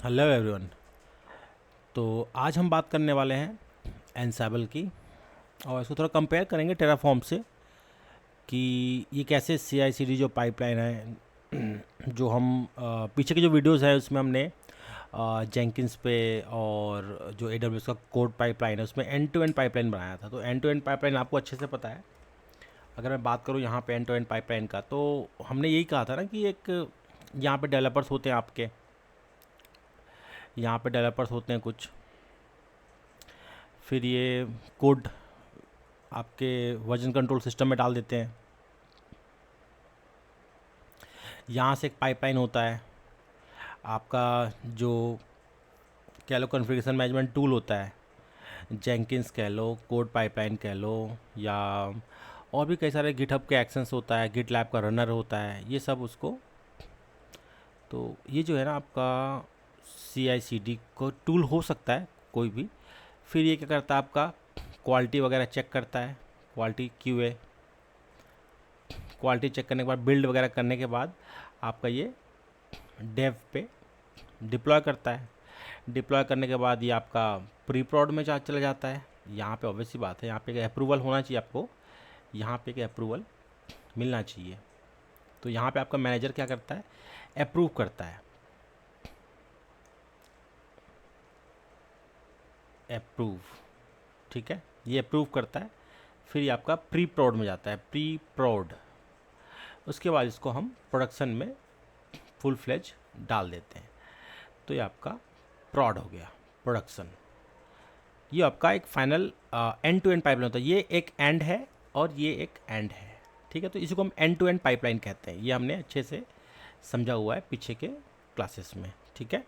Hello everyone. तो आज हम बात करने वाले हैं एनसाइबल की और इसको थोड़ा कंपेयर करेंगे टेराफॉर्म से कि ये कैसे CI/CD जो पाइपलाइन है जो हम पीछे के जो वीडियोस है उसमें हमने जेंकिंस पे और जो AWS का कोड पाइपलाइन है उसमें एंड टू एंड पाइपलाइन बनाया था। तो एंड टू एंड पाइपलाइन आपको अच्छे से पता है। अगर मैं बात करूँ यहाँ पे एंड टू एंड पाइपलाइन का, तो हमने यही कहा था ना कि एक यहाँ पे डेवलपर्स होते हैं आपके, यहाँ पे डेवलपर्स होते हैं कुछ, फिर ये कोड आपके वर्जन कंट्रोल सिस्टम में डाल देते हैं। यहाँ से एक पाइपलाइन होता है आपका, जो कह लो कॉन्फ़िगरेशन मैनेजमेंट टूल होता है, जेंकिंस कह लो, कोड पाइपलाइन कह लो, या और भी कई सारे गिटहब के एक्शंस होता है, गिटलैब का रनर होता है, ये सब उसको। तो ये जो है ना आपका CI/CD को टूल हो सकता है कोई भी। फिर ये क्या करता है, आपका क्वालिटी वगैरह चेक करता है, क्वालिटी QA, क्वालिटी चेक करने के बाद बिल्ड वगैरह करने के बाद आपका ये डेव पे डिप्लॉय करता है। डिप्लॉय करने के बाद ये आपका प्री प्रोड में चला जाता है। यहाँ पे ऑब्वियस सी बात है, यहाँ पे एक अप्रूवल होना चाहिए आपको, यहाँ पे एक अप्रूवल मिलना चाहिए। तो यहाँ पे आपका मैनेजर क्या करता है, अप्रूव करता है, अप्रूव, ठीक है, ये अप्रूव करता है। फिर ये आपका प्री प्रोड में जाता है, प्री प्रोड। उसके बाद इसको हम प्रोडक्शन में फुल फ्लेज डाल देते हैं। तो ये आपका प्रोड हो गया, प्रोडक्शन। ये आपका एक final end to end pipeline होता है। ये एक एंड है और ये एक एंड है, ठीक है। तो इसी को हम एंड टू एंड पाइपलाइन कहते हैं। ये हमने अच्छे से समझा हुआ है पीछे के क्लासेस में, ठीक है।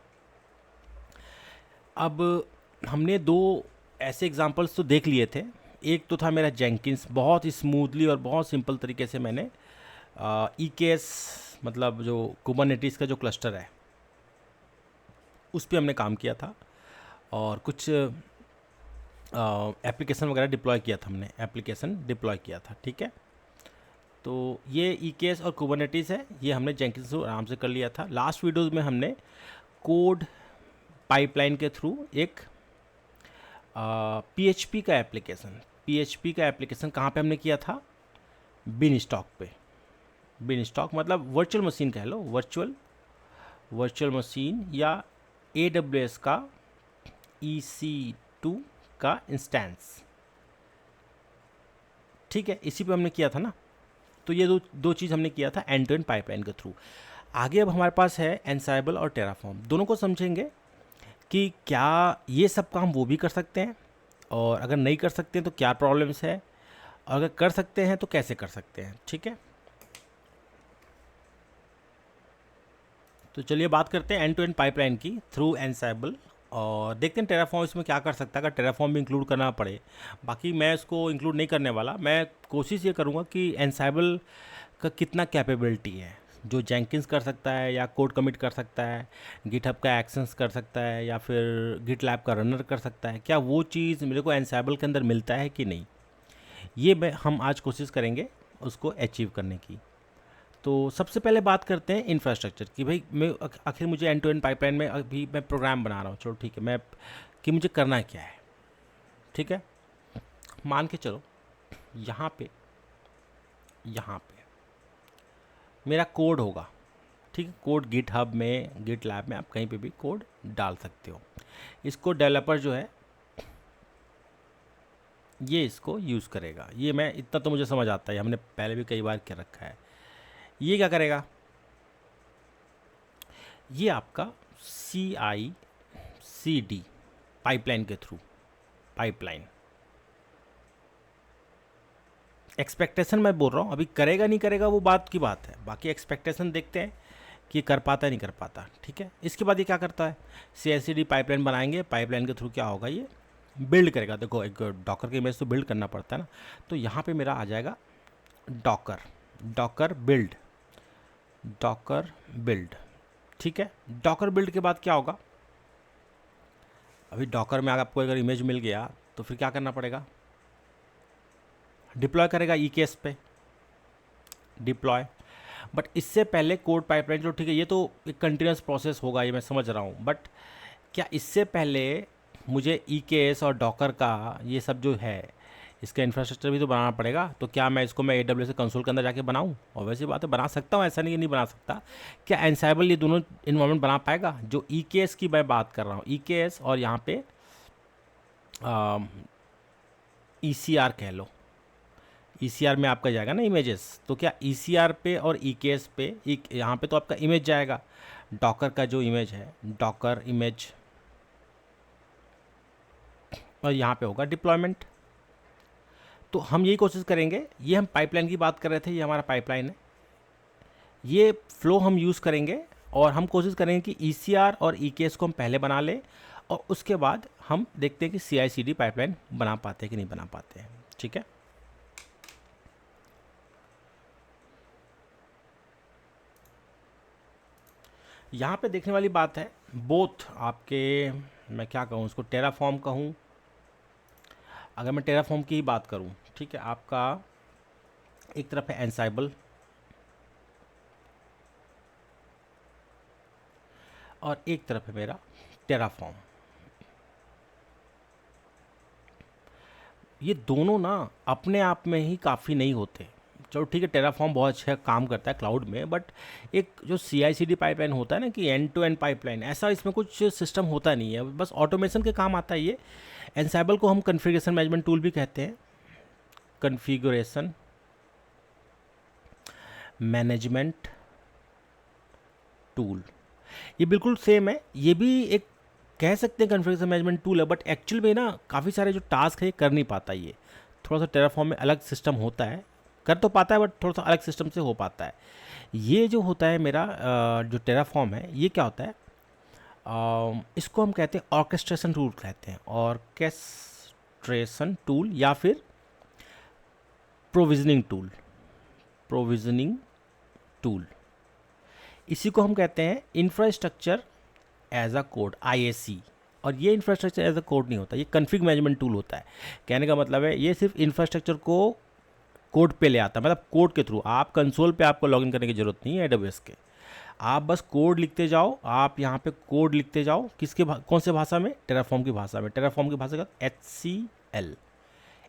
अब हमने दो ऐसे एग्जांपल्स तो देख लिए थे। एक तो था मेरा जेंकिंस, बहुत स्मूथली और बहुत सिंपल तरीके से मैंने EKS मतलब जो कुबरनेटिस का जो क्लस्टर है उस पर हमने काम किया था और कुछ एप्लीकेशन वगैरह डिप्लॉय किया था, हमने एप्लीकेशन डिप्लॉय किया था, ठीक है। तो ये EKS और कुबरनेटिस है, ये हमने जेंकिंस से आराम से कर लिया था। लास्ट वीडियोज़ में हमने कोड पाइपलाइन के थ्रू एक PHP का एप्लीकेशन कहाँ पे हमने किया था, बिन स्टॉक पे। बिन स्टॉक मतलब वर्चुअल मशीन कह लो, वर्चुअल मशीन या AWS का EC2 का इंस्टेंस, ठीक है, इसी पे हमने किया था ना। तो ये दो चीज़ हमने किया था एंड टू एंड पाइपलाइन के थ्रू। आगे अब हमारे पास है एनसाइबल और टेराफॉर्म, दोनों को समझेंगे कि क्या ये सब काम वो भी कर सकते हैं, और अगर नहीं कर सकते हैं तो क्या प्रॉब्लम्स है, और अगर कर सकते हैं तो कैसे कर सकते हैं, ठीक है। तो चलिए बात करते हैं एंड टू एंड पाइपलाइन की थ्रू एनसाइबल, और देखते हैं टेराफॉर्म इसमें क्या कर सकता है, अगर टेराफॉर्म भी इंक्लूड करना पड़े। बाकी मैं इसको इंक्लूड नहीं करने वाला, मैं कोशिश ये करूँगा कि एनसाइबल का कितना कैपेबिलिटी है, जो जेंकिंस कर सकता है या कोड कमिट कर सकता है, गिटहब का एक्शंस कर सकता है, या फिर गिटलैब का रनर कर सकता है, क्या वो चीज़ मेरे को एनसाइबल के अंदर मिलता है कि नहीं, ये हम आज कोशिश करेंगे उसको अचीव करने की। तो सबसे पहले बात करते हैं इंफ्रास्ट्रक्चर की। भाई मैं आखिर मुझे एंड टू एंड पाइपलाइन में अभी मैं प्रोग्राम बना रहा हूँ, चलो ठीक है, मैं कि मुझे करना क्या है, ठीक है। मान के चलो यहाँ पे मेरा कोड होगा, ठीक है। कोड गिटहब में, गिटलैब में, आप कहीं पे भी कोड डाल सकते हो। इसको डेवलपर जो है ये इसको यूज़ करेगा, ये मैं इतना तो मुझे समझ आता है, हमने पहले भी कई बार कर रखा है। ये क्या करेगा, ये आपका CI/CD पाइपलाइन के थ्रू, पाइपलाइन एक्सपेक्टेशन मैं बोल रहा हूँ, अभी करेगा नहीं करेगा वो बात की बात है, बाकी एक्सपेक्टेशन देखते हैं कि कर पाता है नहीं कर पाता, ठीक है। इसके बाद ये क्या करता है, CI/CD पाइपलाइन बनाएंगे, पाइपलाइन के थ्रू क्या होगा, ये बिल्ड करेगा। देखो एक डॉकर की इमेज तो बिल्ड करना पड़ता है ना, तो यहाँ पे मेरा आ जाएगा डॉकर बिल्ड, ठीक है। डॉकर बिल्ड के बाद क्या होगा, अभी डॉकर में आपको अगर इमेज मिल गया तो फिर क्या करना पड़ेगा, डिप्लॉय करेगा EKS पे, डिप्लॉय बट इससे पहले कोड पाइपलाइन, चलो ठीक है, ये तो एक कंटिन्यूस प्रोसेस होगा, ये मैं समझ रहा हूँ, बट क्या इससे पहले मुझे EKS और डॉकर का ये सब जो है इसका इंफ्रास्ट्रक्चर भी तो बनाना पड़ेगा। तो क्या मैं इसको मैं AWS कंसोल के अंदर जाके बनाऊँ? और वैसी बात है, बना सकता हूँ, ऐसा नहीं कि नहीं बना सकता। क्या एनसाइबल ये दोनों इन्वायरमेंट बना पाएगा? जो EKS की मैं बात कर रहा हूँ, EKS और यहाँ पे ECR कह लो, ECR में आपका जाएगा ना इमेजेस, तो क्या ECR पे और EKS पे यहाँ पे तो आपका इमेज जाएगा, डॉकर का जो इमेज है, डॉकर इमेज, और यहाँ पे होगा डिप्लॉयमेंट। तो हम यही कोशिश करेंगे, ये हम पाइपलाइन की बात कर रहे थे, ये हमारा पाइपलाइन है, ये फ्लो हम यूज़ करेंगे और हम कोशिश करेंगे कि ECR और EKS को हम पहले बना लें और उसके बाद हम देखते हैं कि CI/CD पाइपलाइन बना पाते हैं कि नहीं बना पाते हैं। ठीक है, यहाँ पे देखने वाली बात है, बोथ आपके, मैं क्या कहूँ उसको, टेराफॉर्म कहूँ, अगर मैं टेराफॉर्म की ही बात करूँ, ठीक है, आपका एक तरफ है एनसाइबल और एक तरफ है मेरा टेराफॉर्म। ये दोनों ना अपने आप में ही काफ़ी नहीं होते। चलो ठीक है, टेराफॉर्म बहुत अच्छा काम करता है क्लाउड में, बट एक जो CI/CD पाइपलाइन होता है ना, कि एंड टू एंड पाइपलाइन, ऐसा इसमें कुछ सिस्टम होता नहीं है, बस ऑटोमेशन के काम आता है ये। एनसाइबल को हम कॉन्फ़िगरेशन मैनेजमेंट टूल भी कहते हैं, कॉन्फ़िगरेशन मैनेजमेंट टूल, ये बिल्कुल सेम है, ये भी एक कह सकते हैं कॉन्फ़िगरेशन मैनेजमेंट टूल है, बट एक्चुअल में ना काफ़ी सारे जो टास्क है ये कर नहीं पाता ये, थोड़ा सा टेराफॉर्म में अलग सिस्टम होता है, कर तो पाता है बट थोड़ा सा अलग सिस्टम से हो पाता है। ये जो होता है मेरा जो टेराफॉर्म है, ये क्या होता है, इसको हम कहते हैं ऑर्केस्ट्रेशन टूल कहते हैं, ऑर्केस्ट्रेशन टूल या फिर प्रोविजनिंग टूल, प्रोविजनिंग टूल, इसी को हम कहते हैं infrastructure as a code, IAC। और ये इंफ्रास्ट्रक्चर एज अ कोड नहीं होता, ये कॉन्फ़िग मैनेजमेंट टूल होता है। कहने का मतलब है ये सिर्फ इंफ्रास्ट्रक्चर को कोड पे ले आता है, मतलब कोड के थ्रू, आप कंसोल पे आपको लॉगिन करने की ज़रूरत नहीं है AWS के, आप बस कोड लिखते जाओ, आप यहाँ पे कोड लिखते जाओ, किसके कौन से भाषा में, टेराफॉर्म की भाषा में, टेराफॉर्म की भाषा का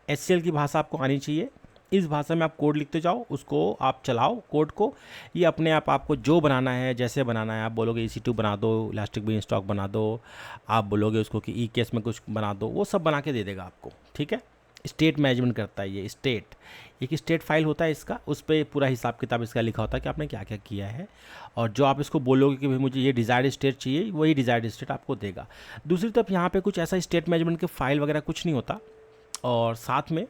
HCL की भाषा आपको आनी चाहिए, इस भाषा में आप कोड लिखते जाओ, उसको आप चलाओ कोड को, ये अपने आप आपको जो बनाना है, जैसे बनाना है, आप बोलोगे EC2 बना दो, इलास्टिक बीनस्टॉक बना दो, आप बोलोगे उसको कि EKS में कुछ बना दो, वो सब बना के दे देगा आपको। ठीक है, स्टेट मैनेजमेंट करता है ये, स्टेट, एक स्टेट फाइल होता है इसका, उस पर पूरा हिसाब किताब इसका लिखा होता है कि आपने क्या क्या किया है, और जो आप इसको बोलोगे कि भाई मुझे ये डिज़ायर्ड स्टेट चाहिए, वही डिज़ायर्ड स्टेट आपको देगा। दूसरी तरफ यहाँ पे कुछ ऐसा स्टेट मैनेजमेंट के फाइल वगैरह कुछ नहीं होता, और साथ में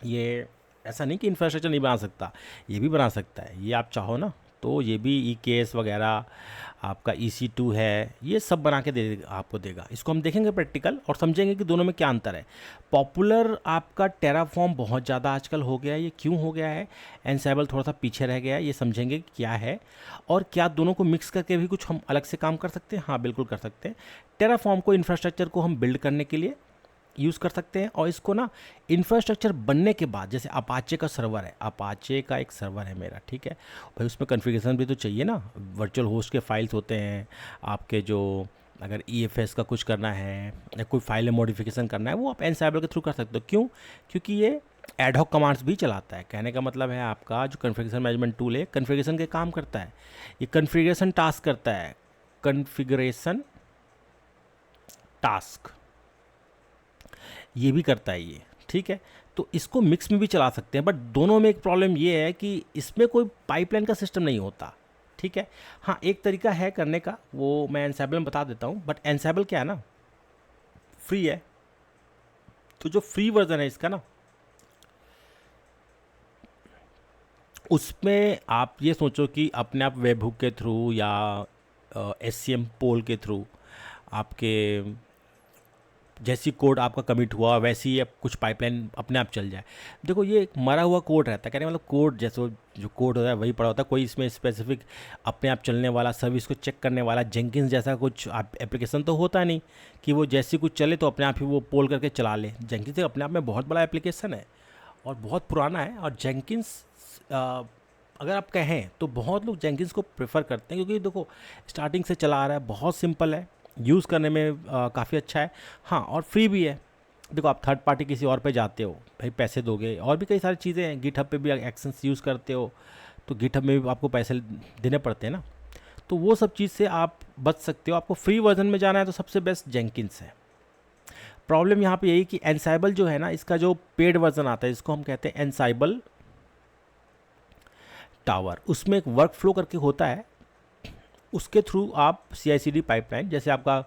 ये ऐसा नहीं कि इंफ्रास्ट्रक्चर नहीं बना सकता, ये भी बना सकता है, ये आप चाहो ना तो ये भी EKS वगैरह, आपका EC2 है, ये सब बना के आपको देगा। इसको हम देखेंगे प्रैक्टिकल और समझेंगे कि दोनों में क्या अंतर है। पॉपुलर आपका टेराफॉर्म बहुत ज़्यादा आजकल हो गया है, ये क्यों हो गया है, एनसाइबल थोड़ा सा पीछे रह गया है, ये समझेंगे कि क्या है, और क्या दोनों को मिक्स करके भी कुछ हम अलग से काम कर सकते हैं। हाँ बिल्कुल कर सकते हैं। टेराफॉर्म को इंफ्रास्ट्रक्चर को हम बिल्ड करने के लिए यूज़ कर सकते हैं, और इसको ना इंफ्रास्ट्रक्चर बनने के बाद, जैसे अपाचे का सर्वर है, अपाचे का एक सर्वर है मेरा, ठीक है भाई, उसमें कॉन्फ़िगरेशन भी तो चाहिए ना, वर्चुअल होस्ट के फाइल्स होते हैं आपके, जो अगर EFS का कुछ करना है या कोई फाइल में मॉडिफिकेशन करना है, वो आप एनसाइबल के थ्रू कर सकते हो। क्यों? क्योंकि ये एडहॉक कमांड्स भी चलाता है। कहने का मतलब है आपका जो कॉन्फ़िगरेशन मैनेजमेंट टूल है, कॉन्फ़िगरेशन के काम करता है, ये कॉन्फ़िगरेशन टास्क करता है, कॉन्फ़िगरेशन टास्क ये भी करता है ये, ठीक है। तो इसको मिक्स में भी चला सकते हैं, बट दोनों में एक प्रॉब्लम ये है कि इसमें कोई पाइपलाइन का सिस्टम नहीं होता, ठीक है। हाँ एक तरीका है करने का, वो मैं एनसाइबल में बता देता हूँ, बट एनसाइबल क्या है ना, फ्री है, तो जो फ्री वर्जन है इसका ना, उसमें आप ये सोचो कि अपने आप वेबहुक के थ्रू या SCM पोल के थ्रू आपके जैसी कोड आपका कमिट हुआ वैसी ही कुछ पाइपलाइन अपने आप चल जाए। देखो ये एक मरा हुआ कोड रहता है, कहने मतलब कोड जैसे जो कोड होता है वही पड़ा होता है, कोई इसमें स्पेसिफिक अपने आप चलने वाला, सर्विस को चेक करने वाला जेंकिंस जैसा कुछ एप्लीकेशन तो होता नहीं कि वो जैसी कुछ चले तो अपने आप ही वो पोल करके चला ले। जेंकिंस अपने आप में बहुत बड़ा एप्लीकेशन है और बहुत पुराना है, और जेंकिंस अगर आप कहें तो बहुत लोग जेंकिंस को प्रेफर करते हैं, क्योंकि देखो स्टार्टिंग से चला आ रहा है, बहुत सिंपल है, यूज़ करने में काफ़ी अच्छा है, हाँ और फ्री भी है। देखो आप थर्ड पार्टी किसी और पे जाते हो, भाई पैसे दोगे, और भी कई सारी चीज़ें हैं, गिटहब पे भी एक्शंस यूज़ करते हो तो गिटहब में भी आपको पैसे देने पड़ते हैं ना, तो वो सब चीज़ से आप बच सकते हो। आपको फ्री वर्जन में जाना है तो सबसे बेस्ट जेंकिंस है। प्रॉब्लम यहाँ पे यही कि एनसाइबल जो है ना, इसका जो पेड वर्जन आता है, इसको हम कहते हैं एनसाइबल टावर, उसमें एक वर्क फ्लो करके होता है, उसके थ्रू आप CI/CD पाइपलाइन, जैसे आपका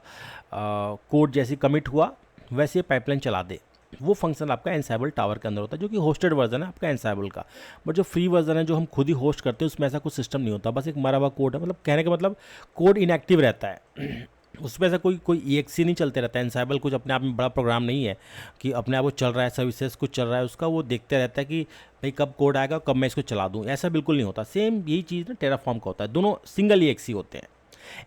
कोड जैसे कमिट हुआ वैसे पाइपलाइन चला दे, वो फंक्शन आपका एनसाइबल टावर के अंदर होता है, जो कि होस्टेड वर्जन है आपका एनसाइबल का। बट जो फ्री वर्जन है, जो हम खुद ही होस्ट करते हैं, उसमें ऐसा कुछ सिस्टम नहीं होता, बस एक मरा हुआ कोड है, मतलब कहने का मतलब कोड इनएक्टिव रहता है उसमें ऐसा कोई EXE नहीं चलते रहता है। एनसाइबल कुछ अपने आप में बड़ा प्रोग्राम नहीं है कि अपने आप वो चल रहा है, सर्विसेज कुछ चल रहा है उसका, वो देखते रहता है कि भाई कब कोड आएगा, कब मैं इसको चला दूँ, ऐसा बिल्कुल नहीं होता। सेम यही चीज़ ना टेराफॉर्म का होता है, दोनों सिंगल EXE होते हैं।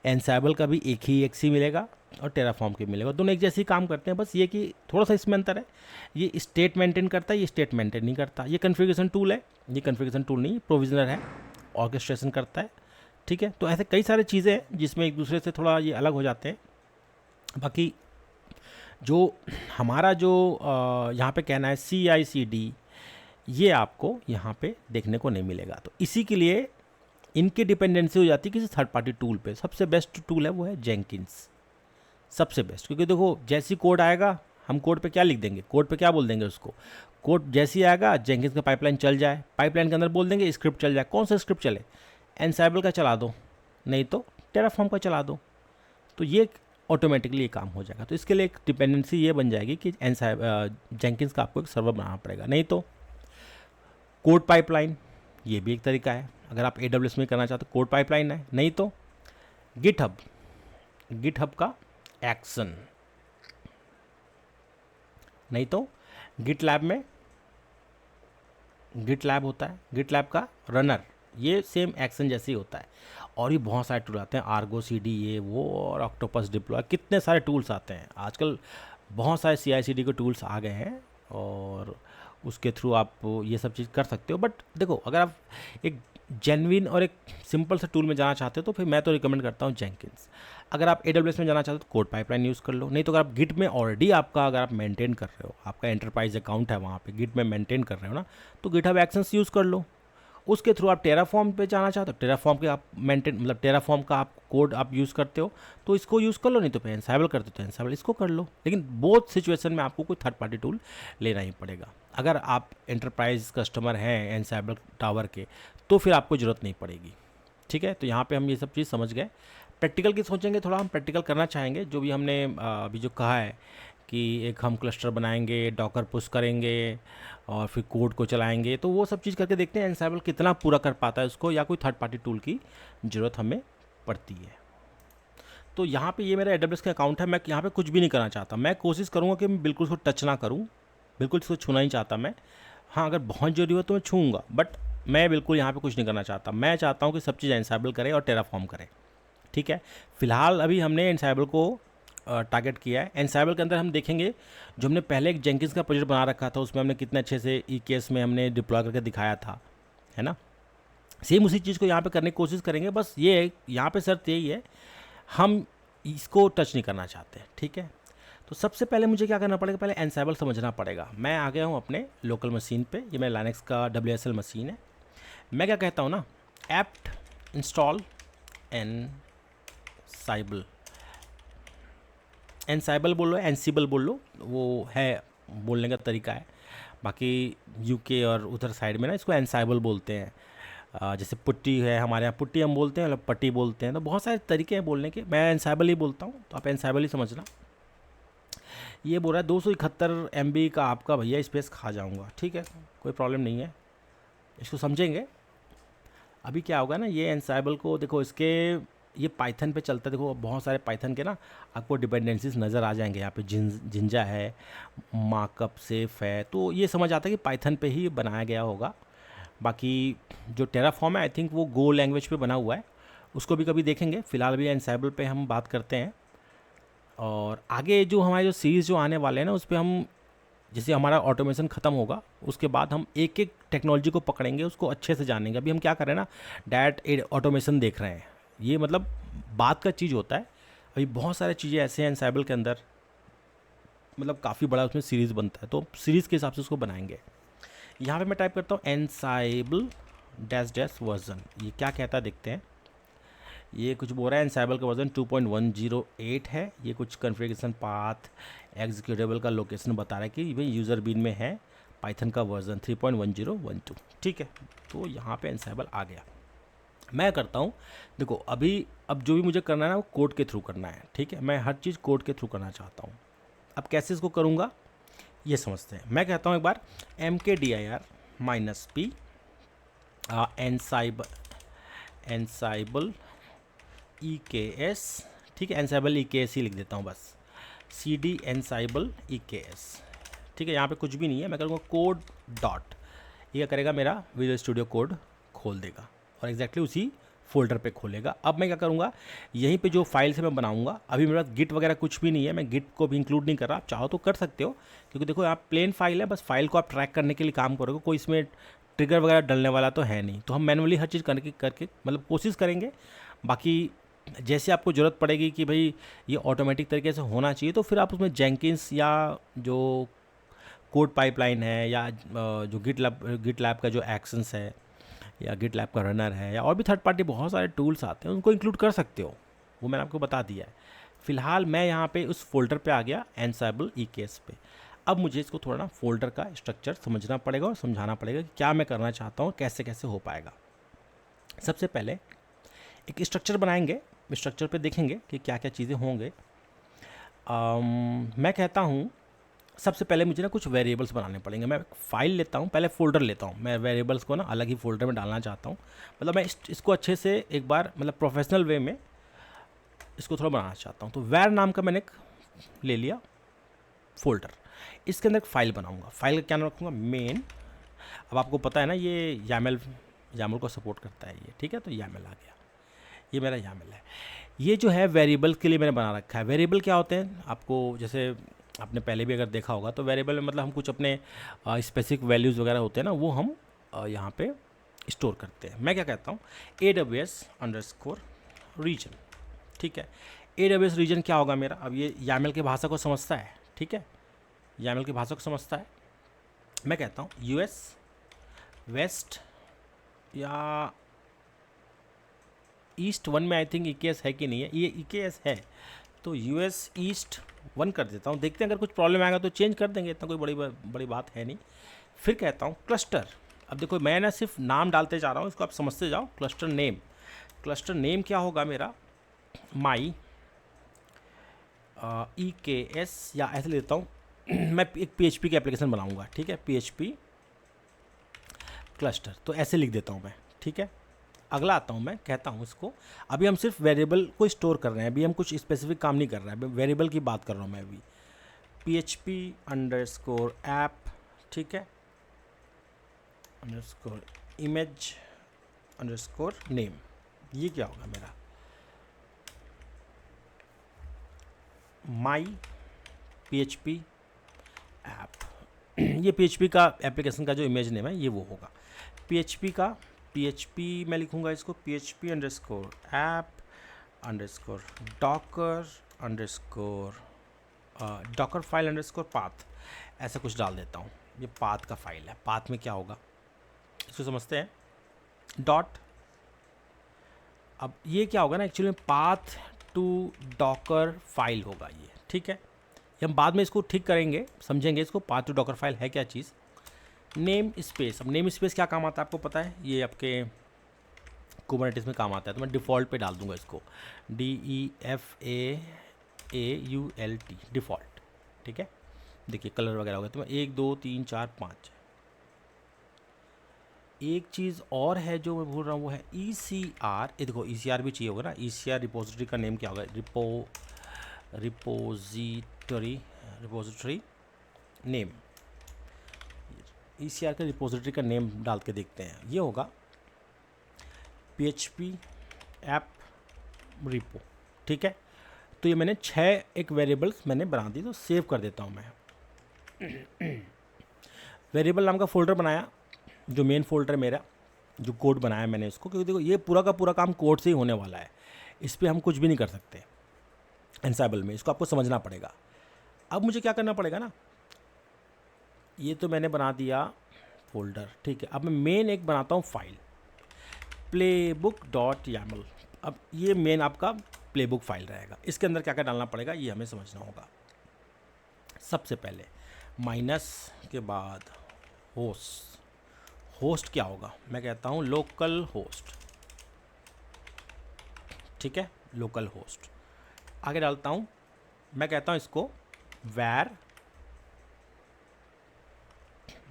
एनसाइबल का भी एक ही EXE मिलेगा और टेराफॉर्म के मिलेगा, दोनों एक जैसे ही काम करते हैं, बस ये कि थोड़ा सा इसमें अंतर है, ये स्टेट मेंटेन करता है, ये स्टेट मेंटेन नहीं करता। ये कन्फिगरेशन टूल है, ये कन्फिगरेशन टूल नहीं, प्रोविजनर है, ऑर्केस्ट्रेशन करता है, ठीक है। तो ऐसे कई सारी चीज़ें हैं जिसमें एक दूसरे से थोड़ा ये अलग हो जाते हैं। बाकी जो हमारा जो यहाँ पे कहना है CI/CD, ये आपको यहाँ पे देखने को नहीं मिलेगा, तो इसी के लिए इनकी डिपेंडेंसी हो जाती है किसी थर्ड पार्टी टूल पे। सबसे बेस्ट टूल है वो है जेंकिंस, सबसे बेस्ट, क्योंकि देखो जैसी कोड आएगा, हम कोड पे क्या लिख देंगे, कोड पे क्या बोल देंगे उसको, कोड जैसी आएगा जेंकिंस का पाइपलाइन चल जाए, पाइपलाइन के अंदर बोल देंगे स्क्रिप्ट चल जाए, कौन सा स्क्रिप्ट चले, एनसाइबल का चला दो, नहीं तो टेराफॉर्म का चला दो, तो ये ऑटोमेटिकली ये काम हो जाएगा। तो इसके लिए एक डिपेंडेंसी ये बन जाएगी कि जेंकिंस का आपको एक सर्वर बनाना पड़ेगा, नहीं तो कोड पाइपलाइन, ये भी एक तरीका है। अगर आप AWS में करना चाहते हो कोड पाइपलाइन है, नहीं तो गिटहब, गिटहब का एक्शन, नहीं तो गिटलैब में गिटलैब होता है, गिटलैब का रनर, ये सेम एक्शन जैसे ही होता है। और भी बहुत सारे टूल आते हैं, आर्गो CD ये वो, और ऑक्टोपस डिप्लॉय, कितने सारे टूल्स आते हैं आजकल, बहुत सारे CI/CD के टूल्स आ गए हैं, और उसके थ्रू आप ये सब चीज़ कर सकते हो। बट देखो अगर आप एक जेन्युइन और एक सिंपल से टूल में जाना चाहते हो तो फिर मैं तो रिकमेंड करता हूँ जेंकिंस। अगर आप AWS में जाना चाहते हो तो कोड पाइपलाइन यूज़ कर लो, नहीं तो अगर आप गिट में ऑलरेडी आपका, अगर आप मेंटेन कर रहे हो, आपका एंटरप्राइज अकाउंट है वहाँ पे गिट में मेंटेन कर रहे हो ना, तो गिटहब एक्शंस यूज़ कर लो। उसके थ्रू आप टेराफॉर्म पे जाना चाहते हो, टेराफॉर्म के आप मेंटेन, मतलब टेराफॉर्म का आप कोड आप यूज़ करते हो तो इसको यूज़ कर लो, नहीं तो फिर एनसाइबल करते हो तो एनसाइबल इसको कर लो। लेकिन बोथ सिचुएशन में आपको कोई थर्ड पार्टी टूल लेना ही पड़ेगा। अगर आप एंटरप्राइज कस्टमर हैं एनसाइबल टावर के तो फिर आपको ज़रूरत नहीं पड़ेगी, ठीक है। तो यहाँ पे हम ये सब चीज़ समझ गए। प्रैक्टिकल की सोचेंगे, थोड़ा हम प्रैक्टिकल करना चाहेंगे, जो भी हमने अभी जो कहा है कि एक हम क्लस्टर बनाएंगे, डॉकर पुश करेंगे और फिर कोड को चलाएंगे, तो वो सब चीज़ करके देखते हैं एनसाइबल कितना पूरा कर पाता है उसको, या कोई थर्ड पार्टी टूल की ज़रूरत हमें पड़ती है। तो यहाँ पे ये मेरा AWS का अकाउंट है, मैं यहाँ पे कुछ भी नहीं करना चाहता, मैं कोशिश करूँगा कि मैं बिल्कुल उसको टच ना करूँ, बिल्कुल इसको छूना ही चाहता मैं। हाँ अगर बहुत जरूरी हो तो मैं छूँगा, बट मैं बिल्कुल यहाँ पे कुछ नहीं करना चाहता। मैं चाहता हूँ कि सब चीज़ एनसाइबल करे और टेराफॉर्म करे, ठीक है। फिलहाल अभी हमने एनसाइबल को टारगेट किया है। एनसाइबल के अंदर हम देखेंगे, जो हमने पहले एक जेंकिंस का प्रोजेक्ट बना रखा था उसमें हमने कितने अच्छे से EKS में हमने डिप्लॉय करके दिखाया था, है ना। सेम उसी चीज़ को यहाँ पे करने की कोशिश करेंगे, बस ये है यहाँ पे शर्त यही है, हम इसको टच नहीं करना चाहते, ठीक है। तो सबसे पहले मुझे क्या करना पड़ेगा, पहले एनसाइबल समझना पड़ेगा। मैं आ गया हूँ अपने लोकल मशीन पे, ये मेरा लाइनक्स का WSL मशीन है। मैं क्या कहता हूँ ना, एप्ट इंस्टॉल एनसाइबल, एनसाइबल बोल लो, एनसीबल बोल लो, वो है बोलने का तरीका है। बाकी UK और उधर साइड में ना इसको एनसाइबल बोलते हैं। जैसे पुट्टी है, हमारे यहाँ पुट्टी हम बोलते हैं, मतलब पट्टी बोलते हैं, तो बहुत सारे तरीके हैं बोलने के, मैं एनसाइबल ही बोलता हूँ, तो आप एनसाइबल ही समझना। ये बोल रहा है 271 MB का आपका भैया स्पेस खा जाऊँगा, ठीक है, कोई प्रॉब्लम नहीं है, इसको समझेंगे। अभी क्या होगा ना, ये एनसाइबल को देखो, इसके ये पाइथन पे चलता है, देखो बहुत सारे पाइथन के ना आपको डिपेंडेंसीज नज़र आ जाएंगे। यहाँ पे जिंजा है, मार्कअप सेफ है, तो ये समझ आता है कि पाइथन पे ही बनाया गया होगा। बाकी जो टेराफॉर्म है आई थिंक वो गो लैंग्वेज पे बना हुआ है, उसको भी कभी देखेंगे। फ़िलहाल भी एनसाइबल पे हम बात करते हैं, और आगे जो हमारे जो सीरीज़ जो आने वाले हैं ना, उस पर हम जैसे हमारा ऑटोमेशन ख़त्म होगा उसके बाद हम एक एक टेक्नोलॉजी को पकड़ेंगे, उसको अच्छे से जानेंगे। अभी हम क्या कर रहे हैं ना, डायरेक्ट ऑटोमेशन देख रहे हैं, ये मतलब बात का चीज़ होता है। अभी बहुत सारी चीज़ें ऐसे हैं एनसाइबल के अंदर, मतलब काफ़ी बड़ा उसमें सीरीज़ बनता है, तो सीरीज़ के हिसाब से उसको बनाएंगे। यहाँ पे मैं टाइप करता हूँ एनसाइबल डैश डैश वर्जन, ये क्या कहता है देखते हैं। ये कुछ बोल रहा है एनसाइबल का वर्जन 2.108 है। ये कुछ कॉन्फ़िगरेशन पाथ एग्जीक्यूटेबल का लोकेशन बता रहा है कि भाई यूज़र बीन में है, पाइथन का वर्जन 3.1012। ठीक है, तो यहाँ पे एनसाइबल आ गया। मैं करता हूँ, देखो अभी अब जो भी मुझे करना है ना वो कोड के थ्रू करना है। ठीक है, मैं हर चीज़ कोड के थ्रू करना चाहता हूँ। अब कैसे इसको करूँगा ये समझते हैं। मैं कहता हूँ एक बार mkdir -p एनसाइबल EKS, ठीक है, एनसाइबल EKS ही लिख देता हूँ बस, cd एनसाइबल EKS। ठीक है, यहाँ पे कुछ भी नहीं है। मैं करूँगा कोड डॉट, ये क्या करेगा, मेरा विजुअल स्टूडियो कोड खोल देगा और एग्जैक्टली उसी फोल्डर पे खोलेगा। अब मैं क्या करूँगा, यहीं पे जो फाइल से मैं बनाऊँगा, अभी मेरे पास गिट वगैरह कुछ भी नहीं है, मैं गिट को भी इंक्लूड नहीं कर रहा। आप चाहो तो कर सकते हो, क्योंकि देखो आप प्लेन फाइल है, बस फाइल को आप ट्रैक करने के लिए काम करोगे, कोई इसमें ट्रिगर वगैरह डलने वाला तो है नहीं। तो हम मैनुअली हर चीज़ करके मतलब कोशिश करेंगे। बाकी जैसे आपको ज़रूरत पड़ेगी कि भाई ये ऑटोमेटिक तरीके से होना चाहिए, तो फिर आप उसमें जेंकिंस या जो कोड पाइपलाइन है या जो गिटलैब का जो एक्शंस है या गिटलैब का रनर है या और भी थर्ड पार्टी बहुत सारे टूल्स आते हैं, उनको इंक्लूड कर सकते हो। वो मैंने आपको बता दिया है। फिलहाल मैं यहाँ पे उस फोल्डर पे आ गया एनसाइबल EKS पे। अब मुझे इसको थोड़ा ना फोल्डर का स्ट्रक्चर समझना पड़ेगा और समझाना पड़ेगा कि क्या मैं करना चाहता हूँ, कैसे कैसे हो पाएगा। सबसे पहले एक स्ट्रक्चर बनाएंगे, स्ट्रक्चर पे देखेंगे कि क्या क्या चीज़ें होंगे। मैं कहता हूँ सबसे पहले मुझे ना कुछ वेरिएबल्स बनाने पड़ेंगे। मैं फाइल लेता हूँ, पहले फ़ोल्डर लेता हूँ। मैं वेरिएबल्स को ना अलग ही फ़ोल्डर में डालना चाहता हूँ, मतलब मैं इसको अच्छे से एक बार मतलब प्रोफेशनल वे में इसको थोड़ा बनाना चाहता हूँ। तो वैर नाम का मैंने एक ले लिया फ़ोल्डर, इसके अंदर एक फ़ाइल बनाऊँगा। फाइल का क्या नाम रखूँगा, मेन। अब आपको पता है ना ये यामल को सपोर्ट करता है ये, ठीक है, तो यामल आ गया, ये मेरा यामल है। ये जो है वेरिएबल के लिए मैंने बना रखा है। वेरिएबल क्या होते हैं, आपको जैसे आपने पहले भी अगर देखा होगा तो वेरिएबल में मतलब हम कुछ अपने स्पेसिफिक वैल्यूज़ वगैरह होते हैं ना, वो हम यहाँ पे स्टोर करते हैं। मैं क्या कहता हूँ AWS_region, ठीक है। AWS रीजन क्या होगा मेरा, अब ये यामल की भाषा को समझता है, ठीक है, यामल की भाषा को समझता है। मैं कहता हूँ US वेस्ट या ईस्ट 1 में आई थिंक EKS है कि नहीं है, ये EKS है, तो US ईस्ट 1 कर देता हूँ। देखते हैं अगर कुछ प्रॉब्लम आएगा तो चेंज कर देंगे, इतना कोई बड़ी बात है नहीं। फिर कहता हूँ क्लस्टर। अब देखो मैं ना सिर्फ नाम डालते जा रहा हूँ, इसको आप समझते जाओ। क्लस्टर नेम क्या होगा मेरा, माई EKS, या ऐसे लेता हूँ मैं एक PHP की एप्लीकेशन बनाऊँगा, ठीक है, PHP क्लस्टर, तो ऐसे लिख देता हूँ मैं, ठीक है। अगला आता हूँ, मैं कहता हूँ इसको, अभी हम सिर्फ वेरिएबल को स्टोर कर रहे हैं, अभी हम कुछ स्पेसिफिक काम नहीं कर रहे हैं, वेरिएबल की बात कर रहा हूँ मैं अभी। PHP_app, ठीक है, _image_name, ये क्या होगा मेरा, माई PHP ऐप। ये PHP का एप्लीकेशन का जो इमेज नेम है ये वो होगा। PHP मैं लिखूँगा इसको PHP_app_docker_docker file_path, ऐसा कुछ डाल देता हूँ। ये पाथ का फाइल है। पाथ में क्या होगा इसको समझते हैं, डॉट। अब ये क्या होगा ना, एक्चुअली में पाथ टू डॉकर फाइल होगा ये, ठीक है। ये हम बाद में इसको ठीक करेंगे, समझेंगे इसको, पाथ टू डॉकर फाइल है क्या चीज़। नेम स्पेस, अब नेम स्पेस क्या काम आता है आपको पता है, ये आपके कुबरनेटिस में काम आता है, तो मैं डिफ़ॉल्ट पे डाल दूंगा इसको, DEFAAULT, डिफ़ॉल्ट, ठीक है। देखिए कलर वगैरह हो गया, तो मैं 1 2 3 4 5। एक चीज़ और है जो मैं भूल रहा हूँ, वो है ECR। ये देखो ECR भी चाहिए होगा ना, ECR रिपोजिटरी का नेम क्या होगा, रिपोजिटरी नेम। ECR का रिपोजिटरी का नेम डाल के देखते हैं, ये होगा PHP ऐप रिपो, ठीक है। तो ये मैंने 6 एक वेरिएबल्स मैंने बना दी, तो सेव कर देता हूँ मैं। वेरिएबल नाम का फ़ोल्डर बनाया, जो मेन फ़ोल्डर मेरा, जो कोड बनाया मैंने इसको, क्योंकि देखो ये पूरा का पूरा काम कोड से ही होने वाला है, इस पर हम कुछ भी नहीं कर सकते एनसाइबल में, इसको आपको समझना पड़ेगा। अब मुझे क्या करना पड़ेगा ना, ये तो मैंने बना दिया फ़ोल्डर, ठीक है। अब मैं मेन एक बनाता हूँ फाइल, playbook.yaml। अब ये मेन आपका प्लेबुक फाइल रहेगा, इसके अंदर क्या क्या डालना पड़ेगा ये हमें समझना होगा। सबसे पहले माइनस के बाद होस्ट, होस्ट क्या होगा, मैं कहता हूँ लोकल होस्ट, ठीक है, लोकल होस्ट। आगे डालता हूँ, मैं कहता हूँ इसको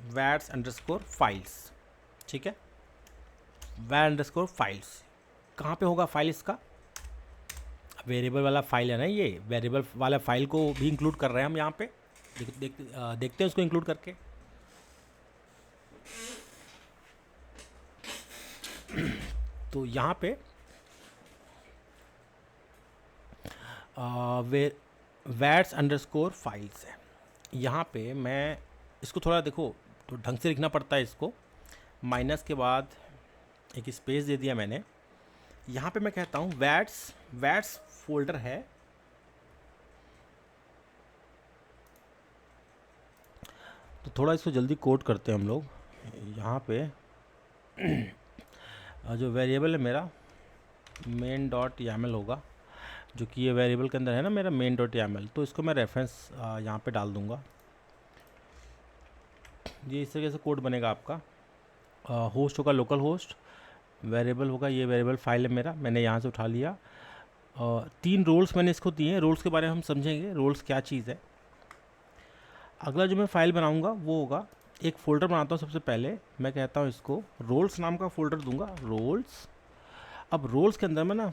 वैर्स अंडरस्कोर फाइल्स, ठीक है, वैर अंडरस्कोर फाइल्स। कहाँ पे होगा फाइल इसका, वेरिएबल वाला फाइल है ना, ये वेरिएबल वाला फाइल को भी इंक्लूड कर रहे हैं हम यहाँ पे, देखते हैं उसको इंक्लूड करके। तो यहाँ पे वैट्स अंडरस्कोर फाइल्स है, यहाँ पे मैं इसको थोड़ा देखो तो ढंग से लिखना पड़ता है इसको, माइनस के बाद एक स्पेस दे दिया मैंने। यहाँ पे मैं कहता हूँ वैट्स फोल्डर है, तो थोड़ा इसको जल्दी कोड करते हैं हम लोग। यहाँ पे जो वेरिएबल है मेरा main.yaml होगा, जो कि ये वेरिएबल के अंदर है ना मेरा main.yaml, तो इसको मैं रेफरेंस यहाँ पे डाल दूँगा। ये इस तरीके से कोड बनेगा आपका। होस्ट होगा लोकल होस्ट, वेरिएबल होगा, ये वेरिएबल फाइल है मेरा, मैंने यहाँ से उठा लिया। 3 रोल्स मैंने इसको दिए हैं, रोल्स के बारे में हम समझेंगे रोल्स क्या चीज़ है। अगला जो मैं फाइल बनाऊंगा वो होगा, एक फ़ोल्डर बनाता हूँ सबसे पहले, मैं कहता हूँ इसको रोल्स नाम का फ़ोल्डर दूंगा, रोल्स। अब रोल्स के अंदर में ना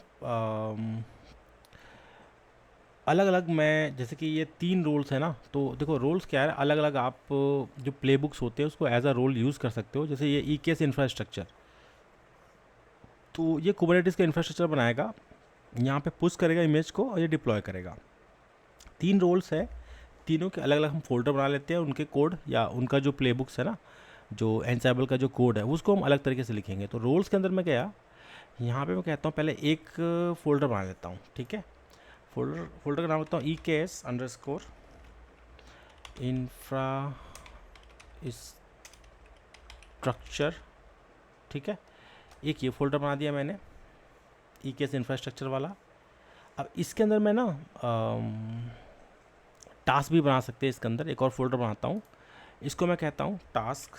अलग अलग, मैं जैसे कि ये 3 रोल्स है ना, तो देखो रोल्स क्या है, अलग अलग आप जो प्ले बुक्स होते हैं उसको एज अ रोल यूज़ कर सकते हो। जैसे ये EKS इंफ्रास्ट्रक्चर, तो ये कुबरनेटिस का इंफ्रास्ट्रक्चर बनाएगा, यहाँ पे पुश करेगा इमेज को और ये डिप्लॉय करेगा। 3 रोल्स है, तीनों के अलग अलग हम फोल्डर बना लेते हैं, उनके कोड या उनका जो प्ले बुक्स है ना, जो एनसाइबल का जो कोड है उसको हम अलग तरीके से लिखेंगे। तो रोल्स के अंदर मैं गया, यहाँ पे मैं कहता हूँ पहले एक फ़ोल्डर बना लेता हूँ, ठीक है। फोल्डर का नाम होता हूँ EKS अंडरस्कोर इंफ्रास्ट्रक्चर, ठीक है। एक ये फ़ोल्डर बना दिया मैंने EKS इंफ्रास्ट्रक्चर वाला। अब इसके अंदर मैं ना टास्क भी बना सकते हैं, इसके अंदर एक और फोल्डर बनाता हूँ, इसको मैं कहता हूँ टास्क,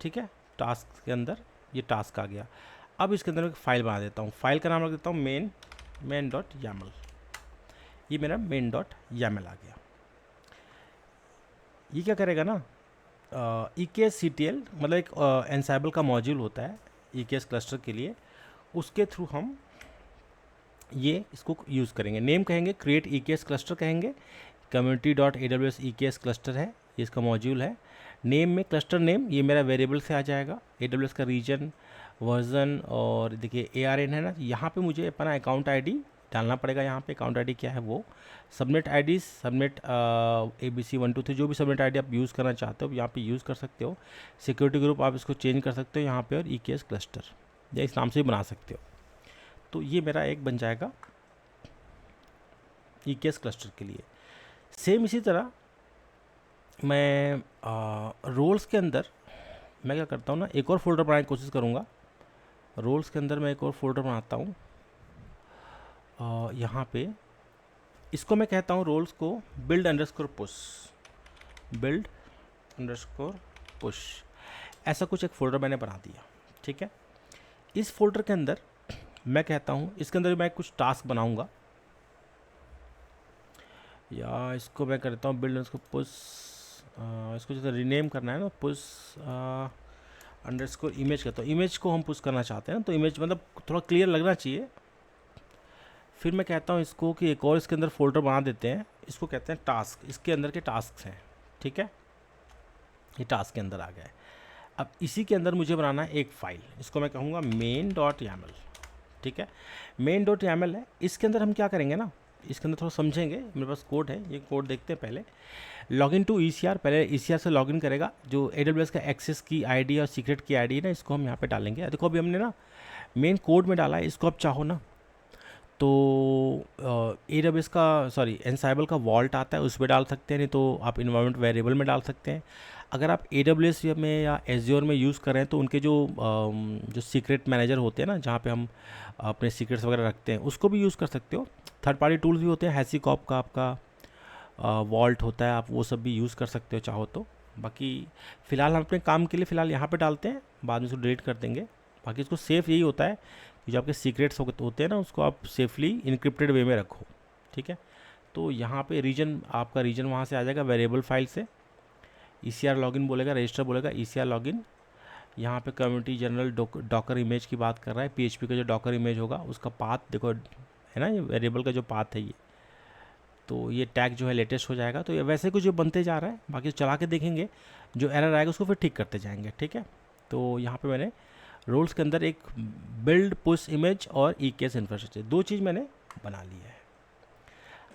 ठीक है। टास्क के अंदर ये टास्क आ गया। अब इसके अंदर मैं फाइल बना देता हूँ, फाइल का नाम रख देता हूँ main.yaml, ये मेरा main.yaml आ गया। ये क्या करेगा ना, EKS-CTL मतलब एक एनसाइबल का मॉड्यूल होता है EKS क्लस्टर के लिए, उसके थ्रू हम ये इसको यूज़ करेंगे। नेम कहेंगे क्रिएट EKS क्लस्टर कहेंगे, community.aws EKS क्लस्टर है, ये इसका मॉड्यूल है। नेम में क्लस्टर नेम ये मेरा वेरिएबल से आ जाएगा, AWS का रीजन, वर्जन, और देखिए ARN है ना, यहाँ पे मुझे अपना अकाउंट ID डालना पड़ेगा। यहाँ पे अकाउंट ID क्या है वो, सबनेट ID, सबनेट ABC123, जो भी सबनेट ID आप यूज़ करना चाहते हो यहाँ पे यूज़ कर सकते हो। सिक्योरिटी ग्रुप आप इसको चेंज कर सकते हो यहाँ पे, और EKS क्लस्टर या इस नाम से भी बना सकते हो। तो ये मेरा एक बन जाएगा EKS क्लस्टर के लिए। सेम इसी तरह मैं रोल्स के अंदर मैं क्या करता हूँ ना, एक और फोल्डर बनाने की कोशिश करूँगा। रोल्स के अंदर मैं एक और फोल्डर बनाता हूँ, यहाँ पे इसको मैं कहता हूँ रोल्स को बिल्ड अंडरस्कोर पुश, ऐसा कुछ एक फ़ोल्डर मैंने बना दिया, ठीक है। इस फोल्डर के अंदर मैं कहता हूँ, इसके अंदर मैं कुछ टास्क बनाऊँगा, या इसको मैं करता हूँ बिल्ड अंडरस्कोर पुश, इसको जैसे रीनेम करना है ना, पुश अंडरस्कोर इमेज का, तो इमेज को हम पुश करना चाहते हैं ना, तो इमेज मतलब थोड़ा क्लियर लगना चाहिए। फिर मैं कहता हूँ इसको कि एक और इसके अंदर फोल्डर बना देते हैं, इसको कहते हैं टास्क, इसके अंदर के टास्क हैं, ठीक है। ये टास्क के अंदर आ गया है। अब इसी के अंदर मुझे बनाना है एक फ़ाइल, इसको मैं कहूँगा main.yaml, ठीक है। main.yaml है, इसके अंदर हम क्या करेंगे ना, इसके अंदर थोड़ा समझेंगे, मेरे पास कोड है, ये कोड देखते हैं पहले। लॉगिन टू ECR, पहले ECR से लॉगिन करेगा। जो AWS का एक्सेस की आईडी और सीक्रेट की आईडी है ना, इसको हम यहाँ पे डालेंगे। देखो अभी हमने ना मेन कोड में डाला है, इसको आप चाहो ना तो AWS का सॉरी एनसाइबल का वॉल्ट आता है, उस पर डाल सकते हैं, नहीं तो आप इन्वायरमेंट वेरिएबल में डाल सकते हैं। अगर आप AWS में या एज्योर में यूज़ कर रहे हैं तो उनके जो सीक्रेट मैनेजर होते हैं ना, जहाँ पे हम अपने सीक्रेट्स वगैरह रखते हैं, उसको भी यूज़ कर सकते हो। थर्ड पार्टी टूल्स भी होते हैं, हैसीकॉप का आपका वॉल्ट होता है, आप वो सब भी यूज़ कर सकते हो चाहो तो। बाकी फ़िलहाल हम अपने काम के लिए फ़िलहाल यहाँ पे डालते हैं, बाद में इसको डिलीट कर देंगे। बाकी इसको सेफ यही होता है कि जो आपके सीक्रेट्स होते हैं ना, उसको आप सेफली इनक्रिप्टेड वे में रखो, ठीक है। तो यहाँ पे रीजन, आपका रीजन वहाँ से आ जाएगा वेरिएबल फाइल से। ECR लॉगिन बोलेगा, रजिस्टर बोलेगा, ECR लॉगिन। यहाँ पे कम्युनिटी जनरल डॉकर इमेज की बात कर रहा है। PHP का जो डॉकर इमेज होगा उसका पाथ देखो है ना, ये वेरिएबल का जो पाथ है ये, तो ये टैग जो है लेटेस्ट हो जाएगा। तो ये वैसे कुछ जो बनते जा रहा है, बाकी चला के देखेंगे, जो एरर आएगा उसको फिर ठीक करते जाएंगे, ठीक है। तो यहाँ पे मैंने रोल्स के अंदर एक बिल्ड पुश इमेज और EKS इंफ्रास्ट्रक्चर, दो चीज़ मैंने बना ली है।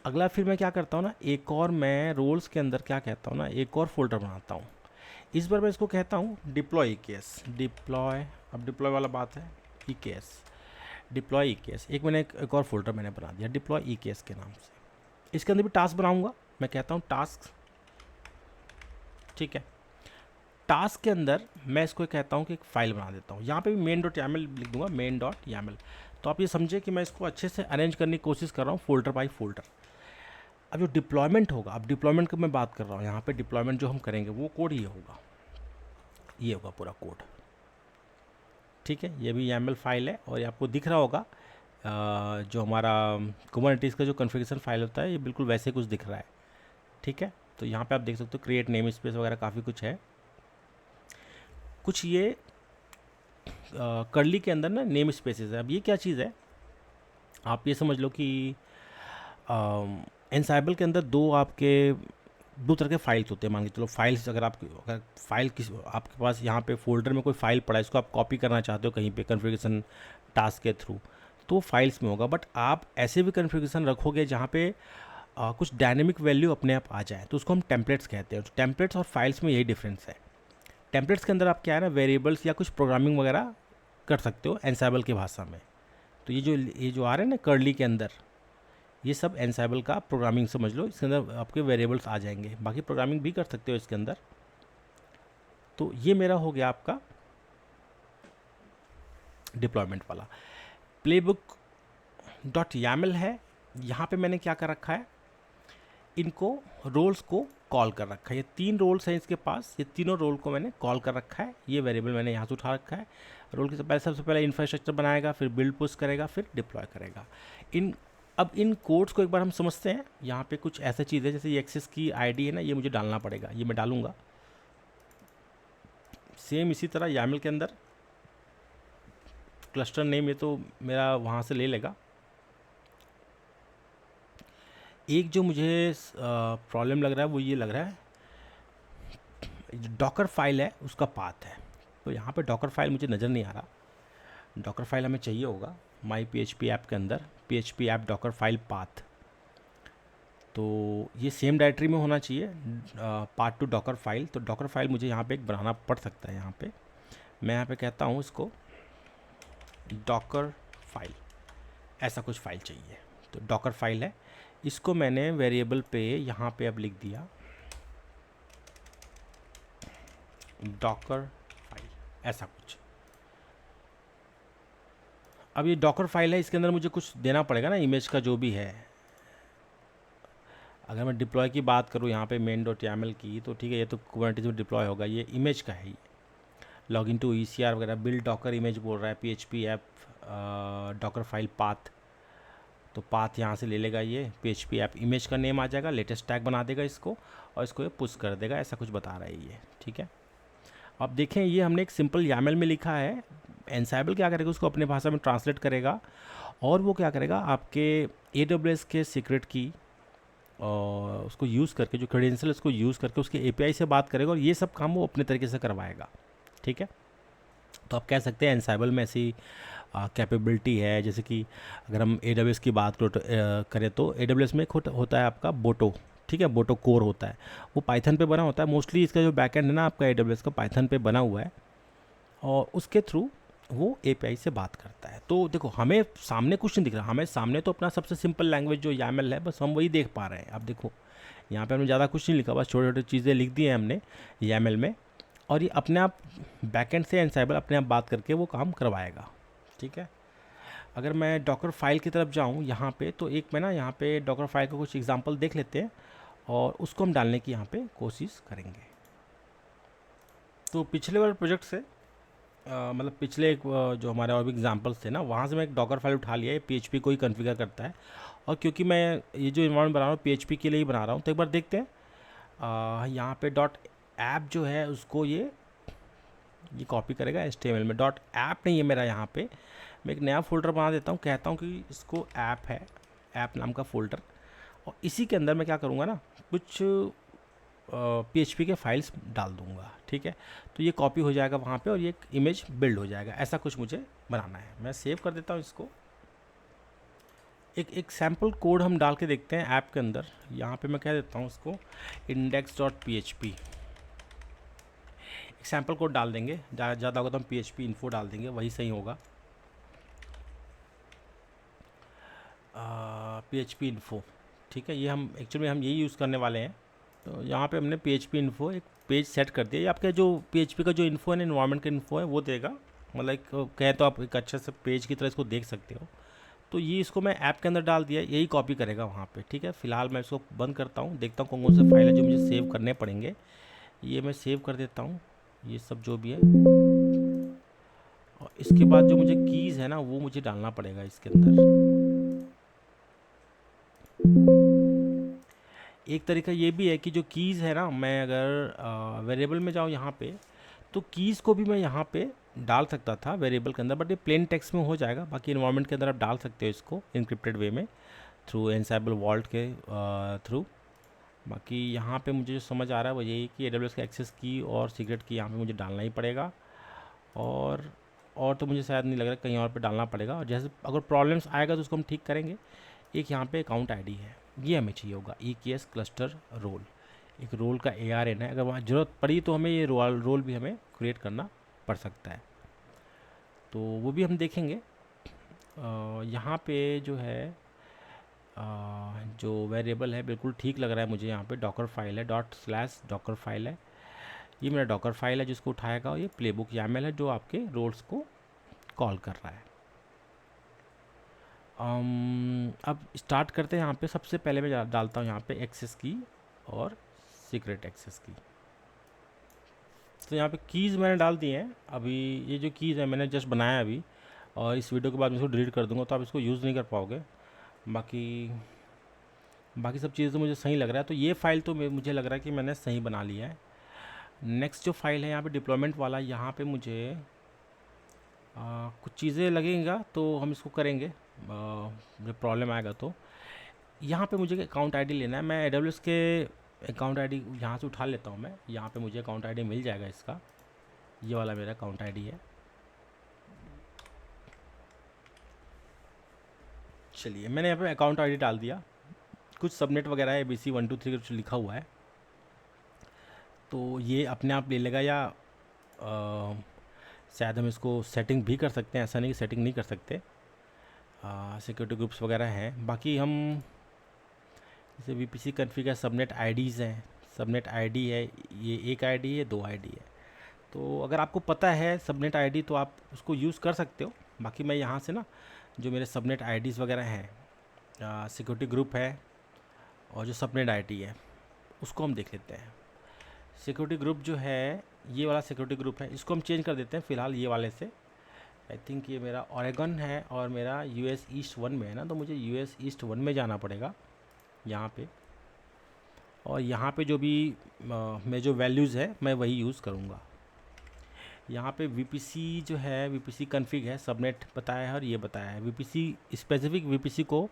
अगला फिर मैं क्या करता हूँ ना, एक और मैं रोल्स के अंदर क्या कहता हूँ ना, एक और फोल्डर बनाता हूँ। इस बार मैं इसको कहता हूँ डिप्लॉय EKS। डिप्लॉय, अब डिप्लॉय वाला बात है, EKS डिप्लॉय EKS। एक मैंने एक और फोल्डर मैंने बना दिया डिप्लॉय EKS के नाम से। इसके अंदर भी टास्क बनाऊँगा, मैं कहता हूँ टास्क, ठीक है। टास्क के अंदर मैं इसको कहता हूँ कि एक फ़ाइल बना देता हूँ। यहाँ पे भी main.yaml लिख दूंगा, main.yaml। तो आप ये समझे कि मैं इसको अच्छे से अरेंज करने की कोशिश कर रहा हूँ फोल्डर बाय फोल्डर। अब जो डिप्लॉयमेंट होगा, अब डिप्लॉयमेंट की मैं बात कर रहा हूँ, यहाँ पे डिप्लॉयमेंट जो हम करेंगे वो कोड ये होगा, ये होगा पूरा कोड, ठीक है। ये भी YAML फाइल है और ये आपको दिख रहा होगा जो हमारा कुबरनेटिस का जो कॉन्फ़िगरेशन फाइल होता है, ये बिल्कुल वैसे कुछ दिख रहा है, ठीक है। तो यहाँ पे आप देख सकते हो क्रिएट नेम स्पेस वगैरह काफ़ी कुछ है। कुछ ये कर्ली के अंदर ना नेम स्पेसेस है। अब ये क्या चीज़ है, आप ये समझ लो कि एनसाइबल के अंदर दो तरह के फाइल्स होते हैं। मान के चलो फाइल्स, अगर फाइल आपके पास यहाँ पे फोल्डर में कोई फाइल पड़ा है, इसको आप कॉपी करना चाहते हो कहीं पे कॉन्फ़िगरेशन टास्क के थ्रू, तो फाइल्स में होगा। बट आप ऐसे भी कॉन्फ़िगरेशन रखोगे जहाँ पे कुछ डायनेमिक वैल्यू अपने आप आ जाए, तो उसको हम टेम्पलेट्स कहते हैं। टेम्पलेट्स और फाइल्स में यही डिफरेंस है। टेम्पलेट्स के अंदर आप क्या है ना, वेरिएबल्स या कुछ प्रोग्रामिंग वगैरह कर सकते हो एनसाइबल की भाषा में। तो ये जो आ रहे हैं ना कर्ली के अंदर, ये सब एनसाइबल का प्रोग्रामिंग समझ लो। इसके अंदर आपके वेरिएबल्स आ जाएंगे, बाकी प्रोग्रामिंग भी कर सकते हो इसके अंदर। तो ये मेरा हो गया आपका डिप्लॉयमेंट वाला। playbook.yaml है। यहाँ पे मैंने क्या कर रखा है, इनको रोल्स को कॉल कर रखा है। ये 3 रोल्स हैं इसके पास, ये तीनों रोल को मैंने कॉल कर रखा है। ये वेरिएबल मैंने यहाँ से उठा रखा है। रोल के सबसे पहले इंफ्रास्ट्रक्चर बनाएगा, फिर बिल्ड पुश करेगा, फिर डिप्लॉय करेगा। अब इन कोड्स को एक बार हम समझते हैं। यहाँ पे कुछ ऐसा चीज़ है, जैसे ये एक्सेस की आईडी है ना, ये मुझे डालना पड़ेगा, ये मैं डालूंगा। सेम इसी तरह YAML के अंदर क्लस्टर नेम, ये तो मेरा वहाँ से ले लेगा। एक जो मुझे प्रॉब्लम लग रहा है वो ये लग रहा है, जो डॉकर फाइल है उसका पाथ है। तो यहाँ पे डॉकर फाइल मुझे नज़र नहीं आ रहा। डॉकर फाइल हमें चाहिए होगा माई PHP ऐप के अंदर, PHP app Docker file path. तो ये सेम डायरेक्टरी में होना चाहिए, पार्ट टू डॉकर फाइल। तो डॉकर फाइल मुझे यहाँ पे एक बनाना पड़ सकता है। यहाँ पे मैं यहाँ पे कहता हूँ इसको डॉकर फाइल, ऐसा कुछ फाइल चाहिए। तो डॉकर फाइल है, इसको मैंने वेरिएबल पे यहाँ पे अब लिख दिया डॉकर फाइल, ऐसा कुछ। अब ये डॉकर फाइल है, इसके अंदर मुझे कुछ देना पड़ेगा ना, इमेज का जो भी है। अगर मैं डिप्लॉय की बात करूँ यहाँ पे main.yaml की, तो ठीक है, ये तो कुबरनेटिस में डिप्लॉय होगा, ये इमेज का है। ये लॉगिन टू ECR वगैरह, बिल्ड डॉकर इमेज बोल रहा है, PHP app Docker file path. तो पाथ यहाँ से ले लेगा, ये PHP ऐप इमेज का नेम आ जाएगा, लेटेस्ट टैग बना देगा इसको, और इसको ये पुश कर देगा, ऐसा कुछ बता रहा है ये, ठीक है। अब देखें, ये हमने एक सिंपल YAML में लिखा है। एनसाइबल क्या करेगा, उसको अपने भाषा में ट्रांसलेट करेगा, और वो क्या करेगा, आपके AWS के सीक्रेट की और उसको यूज़ करके, जो क्रेडेंशियल उसको यूज़ करके उसके API से बात करेगा, और ये सब काम वो अपने तरीके से करवाएगा, ठीक है। तो आप कह सकते हैं एनसाइबल में ऐसी कैपेबिलिटी है। जैसे कि अगर हम AWS की बात करें तो AWS में एक होता है आपका बोटो, ठीक है, बोटो कोर होता है, वो पाइथन पे बना होता है। मोस्टली इसका जो बैकएंड है ना आपका AWS का, पाइथन पे बना हुआ है और उसके थ्रू वो API से बात करता है। तो देखो हमें सामने कुछ नहीं दिख रहा, हमें सामने तो अपना सबसे सिंपल लैंग्वेज जो YAML है बस हम वही देख पा रहे हैं। अब देखो यहाँ पे हमने ज़्यादा कुछ नहीं लिखा, बस छोटे छोटे चीज़ें लिख दी हैं हमने YAML में, और ये अपने आप बैकएंड से एनसाइबल अपने आप बात करके वो काम करवाएगा, ठीक है। अगर मैं डॉकर फाइल की तरफ जाऊँ यहाँ पे, तो एक मैं ना यहाँ पे डॉकर फाइल का कुछ एग्जांपल देख लेते हैं और उसको हम डालने की यहाँ पे कोशिश करेंगे। तो पिछले वाले प्रोजेक्ट से मतलब पिछले जो हमारे और भी एग्जांपल्स थे ना, वहाँ से मैं एक डॉकर फाइल उठा लिया है। PHP को ही कॉन्फ़िगर करता है, और क्योंकि मैं ये जो इन्वायरमेंट बना रहा हूँ PHP के लिए ही बना रहा हूँ, तो एक बार देखते हैं। यहाँ पे डॉट ऐप जो है उसको ये कॉपी करेगा HTML में। डॉट ऐप नहीं है मेरा, यहाँ पे मैं एक नया फ़ोल्डर बना देता हूँ, कहता हूँ कि इसको ऐप है, ऐप नाम का फ़ोल्डर, और इसी के अंदर मैं क्या करूँगा ना, कुछ PHP के फाइल्स डाल दूँगा, ठीक है। तो ये कॉपी हो जाएगा वहाँ पे और ये एक इमेज बिल्ड हो जाएगा। ऐसा कुछ मुझे बनाना है, मैं सेव कर देता हूँ इसको। एक सैम्पल कोड हम डाल के देखते हैं ऐप के अंदर। यहाँ पे मैं कह देता हूँ उसको index.php, एक सैम्पल कोड डाल देंगे। ज़्यादा होगा तो हम PHP इन्फो डाल देंगे, वही सही होगा। PHP इन्फो, ठीक है, ये हम एक्चुअली हम यही यूज़ करने वाले हैं। तो यहाँ पे हमने PHP इन्फो एक पेज सेट कर दिया। ये आपका जो PHP का जो इन्फो है, इन्वायरमेंट का इन्फो है, वो देगा। मतलब एक कहें तो आप एक अच्छे से पेज की तरह इसको देख सकते हो। तो ये इसको मैं ऐप के अंदर डाल दिया, यही कॉपी करेगा वहाँ पे, ठीक है। फिलहाल मैं इसको बंद करता हूँ, देखता हूँ कौन कौन से फाइल है जो मुझे सेव करने पड़ेंगे। ये मैं सेव कर देता हूँ, ये सब जो भी है। और इसके बाद जो मुझे कीज़ है ना, वो मुझे डालना पड़ेगा इसके अंदर। एक तरीका ये भी है कि जो कीज़ है ना, मैं अगर वेरिएबल में जाऊँ यहाँ पे, तो कीज़ को भी मैं यहाँ पे डाल सकता था वेरिएबल के अंदर, बट ये प्लेन टेक्स्ट में हो जाएगा। बाकी इन्वायरमेंट के अंदर आप डाल सकते हो इसको इनक्रिप्टेड वे में थ्रू एनसाइबल वॉल्ट के थ्रू। बाकी यहाँ पे मुझे जो समझ आ रहा है वो यही कि AWS का एक्सेस की और सीक्रेट की यहाँ पे मुझे डालना ही पड़ेगा, और तो मुझे शायद नहीं लग रहा कहीं और पे डालना पड़ेगा। और जैसे अगर प्रॉब्लम्स आएगा तो उसको हम ठीक करेंगे। एक यहाँ पे अकाउंट आईडी है, ये हमें चाहिए होगा, EKS क्लस्टर रोल, एक रोल का ARN है। अगर वहाँ ज़रूरत पड़ी तो हमें ये रोल भी हमें क्रिएट करना पड़ सकता है, तो वो भी हम देखेंगे। यहाँ पे जो है जो वेरिएबल है बिल्कुल ठीक लग रहा है मुझे। यहाँ पे डॉकर फाइल है, ./डॉकर फाइल है, ये मेरा डॉकर फाइल है जिसको उठाएगा। और ये प्लेबुक YAML है जो आपके रोल्स को कॉल कर रहा है। अब स्टार्ट करते हैं। यहाँ पे सबसे पहले मैं डालता हूँ यहाँ पे एक्सेस की और सीक्रेट एक्सेस की। तो यहाँ पे कीज़ मैंने डाल दी हैं। अभी ये जो कीज़ है मैंने जस्ट बनाया अभी, और इस वीडियो के बाद मैं इसको डिलीट कर दूँगा, तो आप इसको यूज़ नहीं कर पाओगे। बाकी सब चीज़ें तो मुझे सही लग रहा है। तो ये फ़ाइल तो मुझे लग रहा है कि मैंने सही बना लिया है। नेक्स्ट जो फाइल है यहाँ पे डिप्लॉयमेंट वाला, यहाँ पे मुझे कुछ चीज़ें लगेंगा तो हम इसको करेंगे। जब प्रॉब्लम आएगा तो यहाँ पे मुझे अकाउंट आईडी लेना है। मैं AWS के अकाउंट आईडी यहाँ से उठा लेता हूँ। मैं यहाँ पे मुझे अकाउंट आईडी मिल जाएगा इसका, ये वाला मेरा अकाउंट आईडी है। चलिए मैंने यहाँ पे अकाउंट आईडी डाल दिया। कुछ सबनेट वगैरह है, ABC 1 2 3 कुछ लिखा हुआ है, तो ये अपने आप ले लेगा, या शायद हम इसको सेटिंग भी कर सकते हैं। ऐसा नहीं कि सेटिंग नहीं कर सकते, सिक्योरिटी ग्रुप्स वगैरह हैं। बाकी हम जैसे VPC कॉन्फ़िगर सबनेट आईडीज़ हैं, सबनेट आईडी है, ये एक आईडी है, 2 आईडी है। तो अगर आपको पता है सबनेट आईडी तो आप उसको यूज़ कर सकते हो। बाकी मैं यहाँ से ना जो मेरे सबनेट आईडीज़ वगैरह हैं, सिक्योरिटी ग्रुप है और जो सबनेट आईडी है उसको हम देख लेते हैं। सिक्योरिटी ग्रुप जो है, ये वाला सिक्योरिटी ग्रुप है, इसको हम चेंज कर देते हैं फ़िलहाल ये वाले से। आई थिंक ये मेरा ओरेगन है और मेरा US ईस्ट 1 में है ना, तो मुझे US ईस्ट 1 में जाना पड़ेगा यहाँ पे। और यहाँ पे जो भी मैं जो वैल्यूज़ है मैं वही यूज़ करूँगा। यहाँ पे VPC जो है, VPC कॉन्फ़िग है, सबनेट बताया है और ये बताया है। VPC स्पेसिफिक VPC को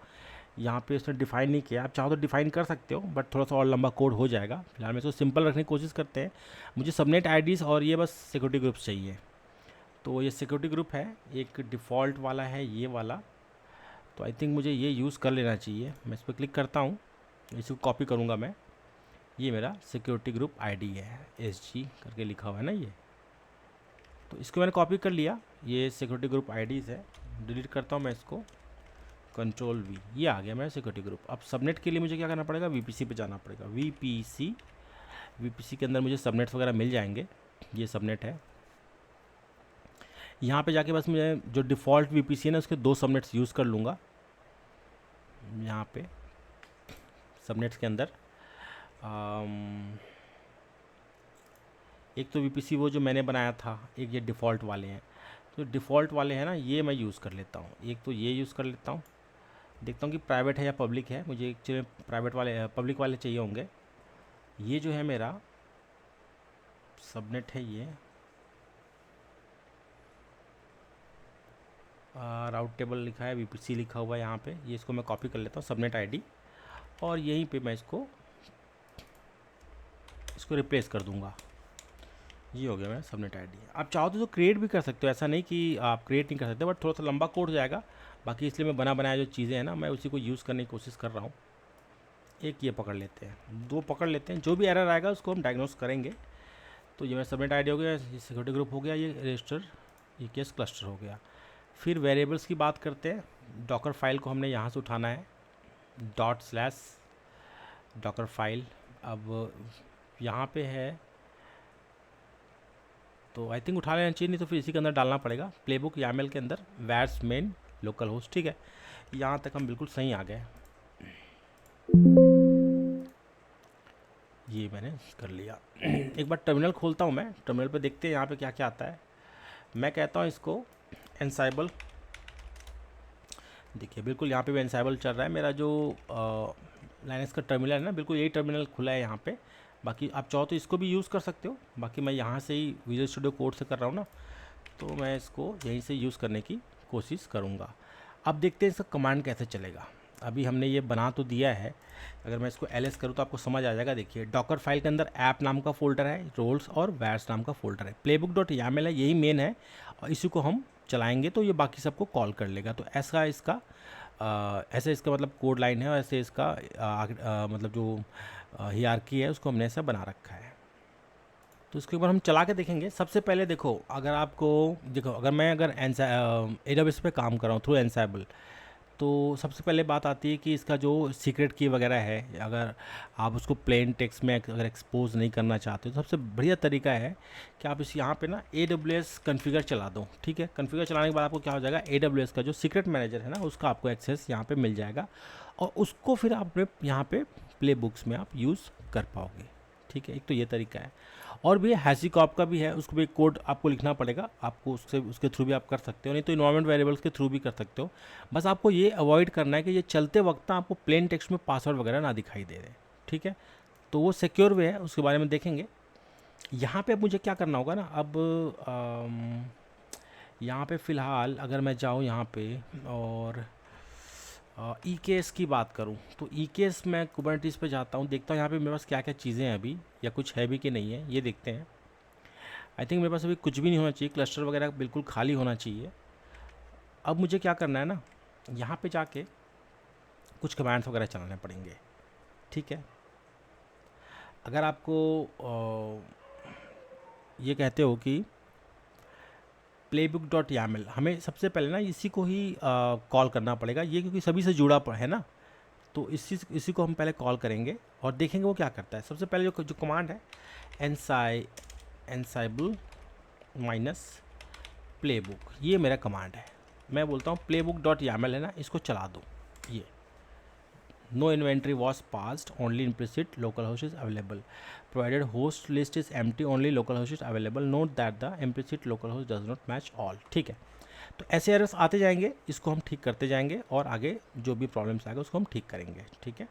यहाँ पे उसने डिफ़ाइन नहीं किया। आप चाहो तो डिफ़ाइन कर सकते हो, बट थोड़ा सा और लंबा कोड हो जाएगा। फिलहाल मैं इसको सिंपल रखने की कोशिश करते हैं। मुझे सबनेट आईडीज़ और ये बस सिक्योरिटी ग्रुप्स चाहिए। तो ये सिक्योरिटी ग्रुप है, एक डिफ़ॉल्ट वाला है ये वाला, तो आई थिंक मुझे ये यूज़ कर लेना चाहिए। मैं इस पर क्लिक करता हूँ, इसको कॉपी करूँगा मैं। ये मेरा सिक्योरिटी ग्रुप आईडी है, SG करके लिखा हुआ है ना ये, तो इसको मैंने कॉपी कर लिया। ये सिक्योरिटी ग्रुप आईडीज़ है, डिलीट करता हूँ मैं इसको, Ctrl+V, ये आ गया मेरा सिक्योरिटी ग्रुप। अब सबनेट के लिए मुझे क्या करना पड़ेगा, VPC पे जाना पड़ेगा। VPC के अंदर मुझे सबनेट्स वगैरह मिल जाएंगे, ये सबनेट है। यहाँ पे जाके बस मैं जो डिफ़ॉल्ट VPC है ना उसके 2 सबनेट्स यूज़ कर लूँगा। यहाँ पे सबनेट्स के अंदर एक तो VPC वो जो मैंने बनाया था, एक ये डिफ़ॉल्ट वाले हैं। तो डिफ़ॉल्ट वाले हैं ना, ये मैं यूज़ कर लेता हूँ। एक तो ये यूज़ कर लेता हूँ, देखता हूँ कि प्राइवेट है या पब्लिक है। मुझे एक्चुअली प्राइवेट वाले पब्लिक वाले चाहिए होंगे। ये जो है मेरा सबनेट है, ये राउट टेबल लिखा है, VPC लिखा हुआ है यहाँ पे। ये इसको मैं कॉपी कर लेता हूँ, सबनेट आईडी, और यहीं पे मैं इसको रिप्लेस कर दूँगा। ये हो गया मेरा सबनेट आईडी। आप चाहो तो क्रिएट भी कर सकते हो, ऐसा नहीं कि आप क्रिएट नहीं कर सकते, बट थोड़ा सा लंबा कोड जाएगा। बाकी इसलिए मैं बना बनाया जो चीज़ें हैं ना, मैं उसी को यूज़ करने की कोशिश कर रहा हूँ। एक ये पकड़ लेते हैं, 2 पकड़ लेते हैं, जो भी एरर आएगा उसको हम डायग्नोस करेंगे। तो ये मेरा सबनेट आईडी हो गया, ये सिक्योरिटी ग्रुप हो गया, ये रजिस्टर, ये केस क्लस्टर हो गया। फिर वेरिएबल्स की बात करते हैं। डॉकर फाइल को हमने यहाँ से उठाना है, ./डॉकर फाइल। अब यहाँ पे है तो आई थिंक उठा लेना चाहिए, नहीं तो फिर इसी के अंदर डालना पड़ेगा, प्लेबुक YAML के अंदर वैर्स मेन लोकल होस्ट। ठीक है, यहाँ तक हम बिल्कुल सही आ गए। ये मैंने कर लिया। एक बार टर्मिनल खोलता हूँ मैं, टर्मिनल पे देखते हैं यहाँ पे क्या क्या आता है। मैं कहता हूँ इसको एनसाइबल। देखिए बिल्कुल यहाँ पे भी एनसाइबल चल रहा है। मेरा जो लाइनक्स का टर्मिनल है ना, बिल्कुल यही टर्मिनल खुला है यहाँ पे। बाकी आप चाहो तो इसको भी यूज़ कर सकते हो, बाकी मैं यहाँ से ही विजुअल स्टूडियो कोड से कर रहा हूँ ना, तो मैं इसको यहीं से यूज़ करने की कोशिश करूँगा। अब देखते हैं इसका कमांड कैसे चलेगा। अभी हमने ये बना तो दिया है, अगर मैं इसको ls करूँ तो आपको समझ आ जाएगा। देखिए डॉकर फाइल के अंदर ऐप नाम का फोल्डर है, रोल्स और वैर्स नाम का फोल्डर है, playbook.yaml है, यही मेन है, और इसी को हम चलाएंगे तो ये बाकी सबको कॉल कर लेगा। तो ऐसा इसका ऐसे इसका मतलब कोड लाइन है, और ऐसे इसका मतलब जो हियरार्की है उसको हमने ऐसा बना रखा है। तो इसके ऊपर हम चला के देखेंगे। सबसे पहले देखो, अगर मैं AWS पे काम कर रहा हूँ थ्रू एनसाइबल, तो सबसे पहले बात आती है कि इसका जो सीक्रेट की वगैरह है, अगर आप उसको प्लेन टेक्स्ट में अगर एक्सपोज नहीं करना चाहते तो सबसे बढ़िया तरीका है कि आप इस यहाँ पे ना AWS कॉन्फ़िगर चला दो। ठीक है, कॉन्फ़िगर चलाने के बाद आपको क्या हो जाएगा, AWS का जो सीक्रेट मैनेजर है ना उसका आपको एक्सेस यहाँ पे मिल जाएगा, और उसको फिर आप यहाँ पे प्ले बुक्स में आप यूज़ कर पाओगे। ठीक है, एक तो ये तरीका है। और भी हैशीकॉप का भी है, उसको भी कोड आपको लिखना पड़ेगा, आपको उसके थ्रू भी आप कर सकते हो, नहीं तो इन्वायरमेंट वेरिएबल्स के थ्रू भी कर सकते हो। बस आपको ये अवॉइड करना है कि ये चलते वक्त ना आपको प्लेन टेक्स्ट में पासवर्ड वगैरह ना दिखाई दे रहे। ठीक है, तो वो सिक्योर वे है, उसके बारे में देखेंगे। यहाँ पे अब मुझे क्या करना होगा ना, अब यहाँ पे फ़िलहाल अगर मैं जाऊँ यहाँ पे और EKS की बात करूँ तो EKS मैं कुबरनेटिस पे जाता हूँ, देखता हूँ यहाँ पे मेरे पास क्या क्या चीज़ें हैं अभी, या कुछ है भी कि नहीं है, ये देखते हैं। आई थिंक मेरे पास अभी कुछ भी नहीं होना चाहिए, क्लस्टर वगैरह बिल्कुल खाली होना चाहिए। अब मुझे क्या करना है ना, यहाँ पे जाके कुछ कमांड्स वगैरह चलाने पड़ेंगे। ठीक है, अगर आपको ये कहते हो कि playbook.yaml, हमें सबसे पहले ना इसी को ही कॉल करना पड़ेगा, ये क्योंकि सभी से जुड़ा है ना, तो इसी को हम पहले कॉल करेंगे और देखेंगे वो क्या करता है। सबसे पहले जो कमांड है एनसाइबल -playbook, ये मेरा कमांड है। मैं बोलता हूँ playbook.yaml है ना, इसको चला दो। ये no inventory was passed, only implicit localhost is available, provided host list is empty, only localhost is available, note that the implicit localhost does not match all। ठीक है, तो ऐसे एरर्स आते जाएंगे, इसको हम ठीक करते जाएंगे और आगे जो भी प्रॉब्लम्स आएगा उसको हम ठीक करेंगे। ठीक है,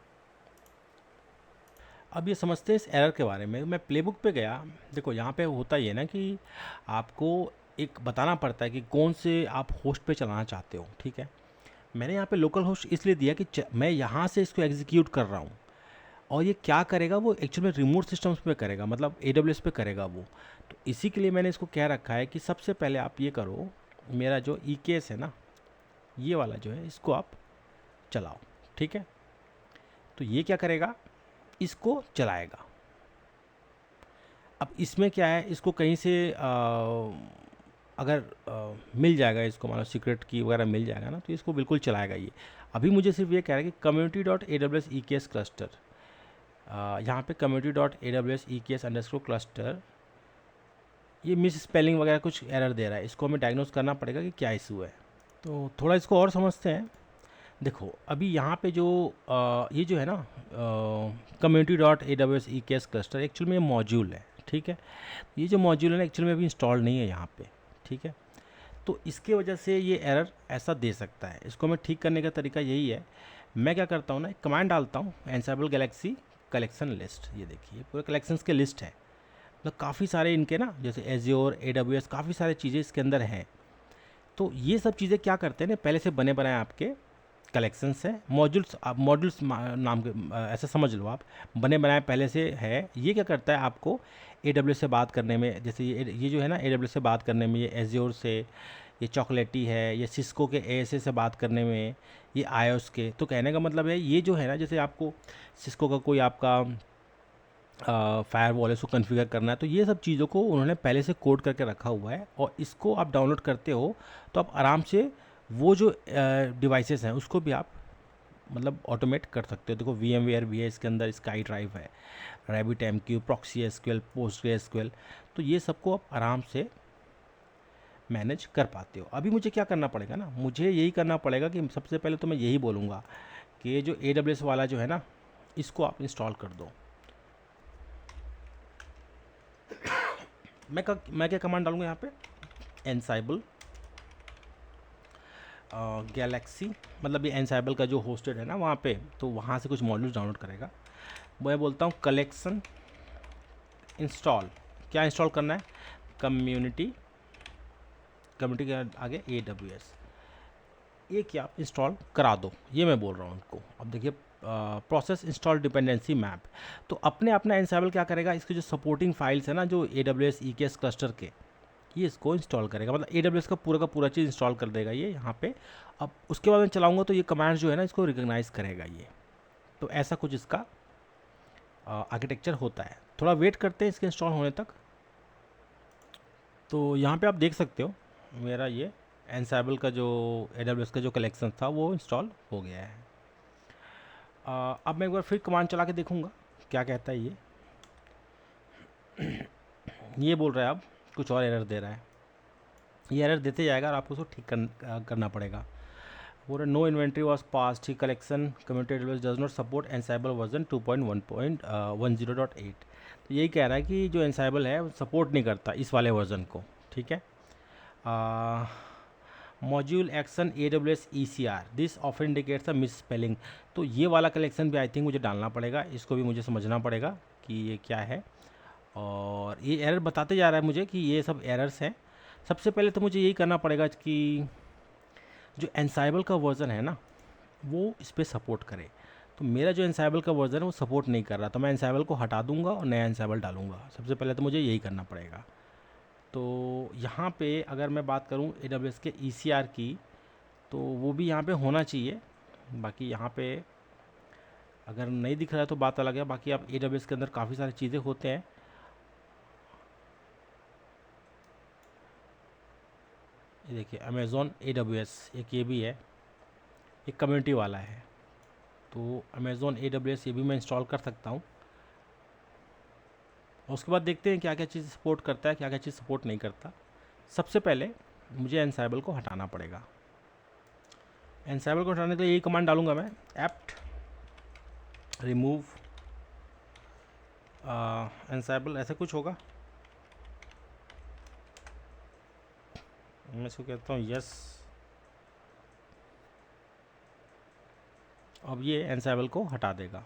अब ये समझते हैं इस एरर के बारे में। मैं प्लेबुक पे गया, देखो यहाँ पे होता ही है ना कि आपको एक बताना पड़ता है कि कौन से आप होस्ट पे चलाना चाहते हो। ठीक है, मैंने यहाँ पे लोकल होस्ट इसलिए दिया कि मैं यहाँ से इसको एग्जीक्यूट कर रहा हूँ, और ये क्या करेगा, वो एक्चुअल में रिमोट सिस्टम्स पे करेगा, मतलब AWS पे करेगा वो। तो इसी के लिए मैंने इसको क्या रखा है कि सबसे पहले आप ये करो, मेरा जो EKS है ना, ये वाला जो है इसको आप चलाओ, ठीक है। तो ये क्या करेगा, इसको चलाएगा। अब इसमें क्या है, इसको कहीं से अगर मिल जाएगा, इसको मान लो सीक्रेट की वगैरह मिल जाएगा ना, तो इसको बिल्कुल चलाएगा ये। अभी मुझे सिर्फ ये कह रहा है कि community.aws EKS cluster, यहाँ पे community.aws EKS अंडरस्कोर क्लस्टर, ये मिस स्पेलिंग वगैरह कुछ एरर दे रहा है, इसको हमें डायग्नोस करना पड़ेगा कि क्या इशू है। तो थोड़ा इसको और समझते हैं। देखो अभी यहाँ पे जो ये जो है ना community.aws EKS क्लस्टर, एक्चुअल में ये मॉड्यूल है, ठीक है। ये जो मॉड्यूल है ना, एक्चुअल में अभी इंस्टॉल नहीं है यहाँ पे, ठीक है। तो इसके वजह से ये एरर ऐसा दे सकता है। इसको मैं ठीक करने का तरीका यही है, मैं क्या करता हूँ ना, एक कमांड डालता हूँ एनसेबल गैलेक्सी कलेक्शन लिस्ट। ये देखिए पूरे कलेक्शंस के लिस्ट है, मतलब काफ़ी सारे इनके ना, जैसे एज्योर, AWS, काफ़ी सारी चीज़ें इसके अंदर हैं। तो ये सब चीज़ें क्या करते हैं ना, पहले से बने बनाए आपके कलेक्शंस हैं, मॉड्यूल्स, आप मॉड्यूल्स नाम के ऐसा समझ लो आप, बने बनाए पहले से है। ये क्या करता है आपको AWS से बात करने में, जैसे ये जो है ना AWS से बात करने में, ये एज्योर से, ये चॉकलेटी है, ये सिस्को के ASA से बात करने में, ये आयोस के। तो कहने का मतलब है ये जो है ना, जैसे आपको सिस्को का कोई आपका फायरवॉल इसको कॉन्फ़िगर करना है, तो ये सब चीज़ों को उन्होंने पहले से कोड करके रखा हुआ है, और इसको आप डाउनलोड करते हो तो आप आराम से वो जो डिवाइसेस हैं उसको भी आप मतलब ऑटोमेट कर सकते हो। देखो VMware भी है इसके अंदर, स्काई ड्राइव है, RabbitMQ, प्रॉक्सी SQL, PostgreSQL, तो ये सबको आप आराम से मैनेज कर पाते हो। अभी मुझे क्या करना पड़ेगा ना, मुझे यही करना पड़ेगा कि सबसे पहले तो मैं यही बोलूँगा कि ये जो AWS वाला जो है ना, इसको आप इंस्टॉल कर दो। मैं क्या कमांड डालूंगा यहाँ पे, एनसाइबल गैलेक्सी, मतलब ये एनसाइबल का जो होस्टेड है ना वहाँ पे, तो वहाँ से कुछ मॉड्यूल्स डाउनलोड करेगा। मैं बोलता हूँ कलेक्शन इंस्टॉल, क्या इंस्टॉल करना है, कम्युनिटी के आगे AWS, ये क्या आप इंस्टॉल करा दो, ये मैं बोल रहा हूँ उनको। अब देखिए प्रोसेस इंस्टॉल डिपेंडेंसी मैप, तो अपने अपना एनसाइबल क्या करेगा, इसके जो सपोर्टिंग फाइल्स है ना जो AWS EKS क्लस्टर के, ये इसको इंस्टॉल करेगा, मतलब AWS का पूरा चीज़ इंस्टॉल कर देगा ये यहाँ पे। अब उसके बाद मैं चलाऊँगा तो ये कमांड जो है ना इसको रिकग्नाइज़ करेगा ये। तो ऐसा कुछ इसका आर्किटेक्चर होता है। थोड़ा वेट करते हैं इसके इंस्टॉल होने तक। तो यहाँ पे आप देख सकते हो मेरा ये एनसाइबल का जो AWS का जो कलेक्शन था वो इंस्टॉल हो गया है। अब मैं एक बार फिर कमांड चला के देखूँगा क्या कहता है ये। ये बोल रहा है अब कुछ और एरर दे रहा है, ये एरर देते जाएगा और आपको उसको ठीक करना पड़ेगा। बोल रहा नो इन्वेंट्री वॉज पास, ही collection community AWS does not support ansible version 2.1.10.8। तो यही कह रहा है कि जो एनसाइबल है सपोर्ट नहीं करता इस वाले वर्जन को, ठीक है। Module action AWS ECR, this often indicates a miss spelling. तो ये वाला कलेक्शन भी आई थिंक मुझे डालना पड़ेगा, इसको भी मुझे समझना पड़ेगा कि ये क्या है। और ये एरर बताते जा रहा है मुझे कि ये सब एरर्स हैं। सबसे पहले तो मुझे यही करना पड़ेगा कि जो एनसाइबल का वर्ज़न है ना वो इस पर सपोर्ट करे। तो मेरा जो एनसाइबल का वर्ज़न है वो सपोर्ट नहीं कर रहा, तो मैं एनसाइबल को हटा दूंगा और नया एनसाइबल डालूंगा। सबसे पहले तो मुझे यही करना पड़ेगा। तो यहाँ पे अगर मैं बात करूँ AWS के ECR की, तो वो भी यहाँ पे होना चाहिए। बाकी यहाँ पे अगर नहीं दिख रहा है तो बात अलग है। बाकी आप AWS के अंदर काफ़ी सारी चीज़ें होते हैं। ये देखिए अमेज़ॉन AWS एक ये भी है, एक कम्युनिटी वाला है। तो अमेज़ॉन AWS ये भी मैं इंस्टॉल कर सकता हूँ। और उसके बाद देखते हैं क्या क्या चीज़ सपोर्ट करता है, क्या क्या चीज़ सपोर्ट नहीं करता। सबसे पहले मुझे एनसाइबल को हटाना पड़ेगा। एनसाइबल को हटाने के लिए यही कमांड डालूंगा मैं, एप्ट रिमूव एनसाइबल, ऐसा कुछ होगा। मैं इसको कहता हूँ यस। अब ये एनसाइबल को हटा देगा।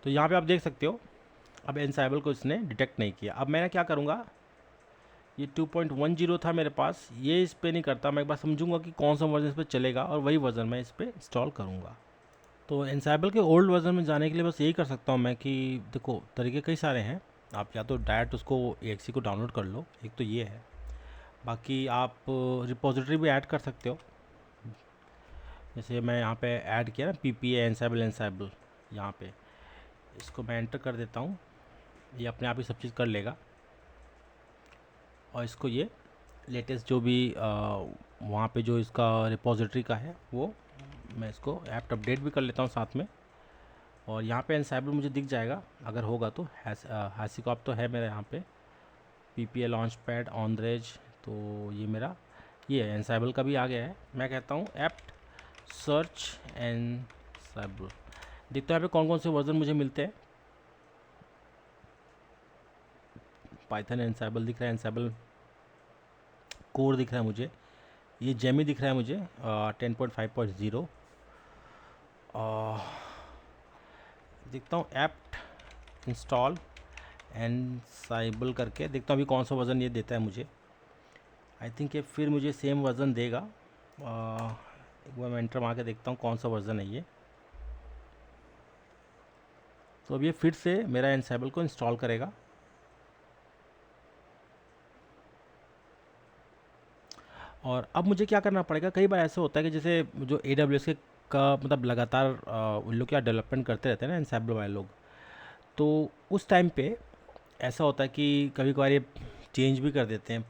तो यहाँ पे आप देख सकते हो अब एनसाइबल को इसने डिटेक्ट नहीं किया। अब मैं क्या करूँगा, ये 2.10 था मेरे पास, ये इस पर नहीं करता। मैं एक बार समझूंगा कि कौन सा वर्जन इस पर चलेगा और वही वर्जन मैं इस पर इंस्टॉल करूँगा। तो एनसाइबल के ओल्ड वर्जन में जाने के लिए बस यही कर सकता हूँ मैं कि देखो तरीके कई सारे हैं। आप या तो डायरेक्ट उसको EXE को डाउनलोड कर लो, एक तो ये है। बाकी आप रिपोजिटरी भी ऐड कर सकते हो। जैसे मैं यहाँ पे ऐड किया ना PPA एनसाइबल यहाँ पे, इसको मैं एंटर कर देता हूँ, ये अपने आप ही सब चीज़ कर लेगा। और इसको ये लेटेस्ट जो भी वहाँ पे जो इसका रिपोजिटरी का है वो मैं इसको ऐप अपडेट भी कर लेता हूँ साथ में। और यहाँ पे एनसाइबल मुझे दिख जाएगा अगर होगा तो। हैसिकॉप तो है मेरा यहाँ पे, PPA लॉन्च पैड ऑनरेज, तो ये मेरा ये है। एनसाइबल का भी आ गया है। मैं कहता हूँ एप्ट सर्च एनसाइबल, देखते हैं यहाँ पे कौन कौन से वर्जन मुझे मिलते हैं। पाइथन एनसाइबल दिख रहा है, एनसाइबल कोर दिख रहा है मुझे, ये जेमी दिख रहा है मुझे 10.5.0। देखता हूँ एप्ट इंस्टॉल एनसाइबल करके, देखता हूँ अभी कौन सा वर्ज़न ये देता है मुझे। आई थिंक ये फिर मुझे सेम वर्ज़न देगा। एक बार मैं एंटर मार के देखता हूँ कौन सा वर्ज़न है ये। तो अब ये फिर से मेरा एनसाइबल को इंस्टॉल करेगा। और अब मुझे क्या करना पड़ेगा, कई बार ऐसा होता है कि जैसे जो AWS के का मतलब लगातार उन लोग क्या डेवलपमेंट करते रहते हैं ना एनसाइबल वाले लोग, तो उस टाइम पे ऐसा होता है कि कभी कभार ये चेंज भी कर देते हैं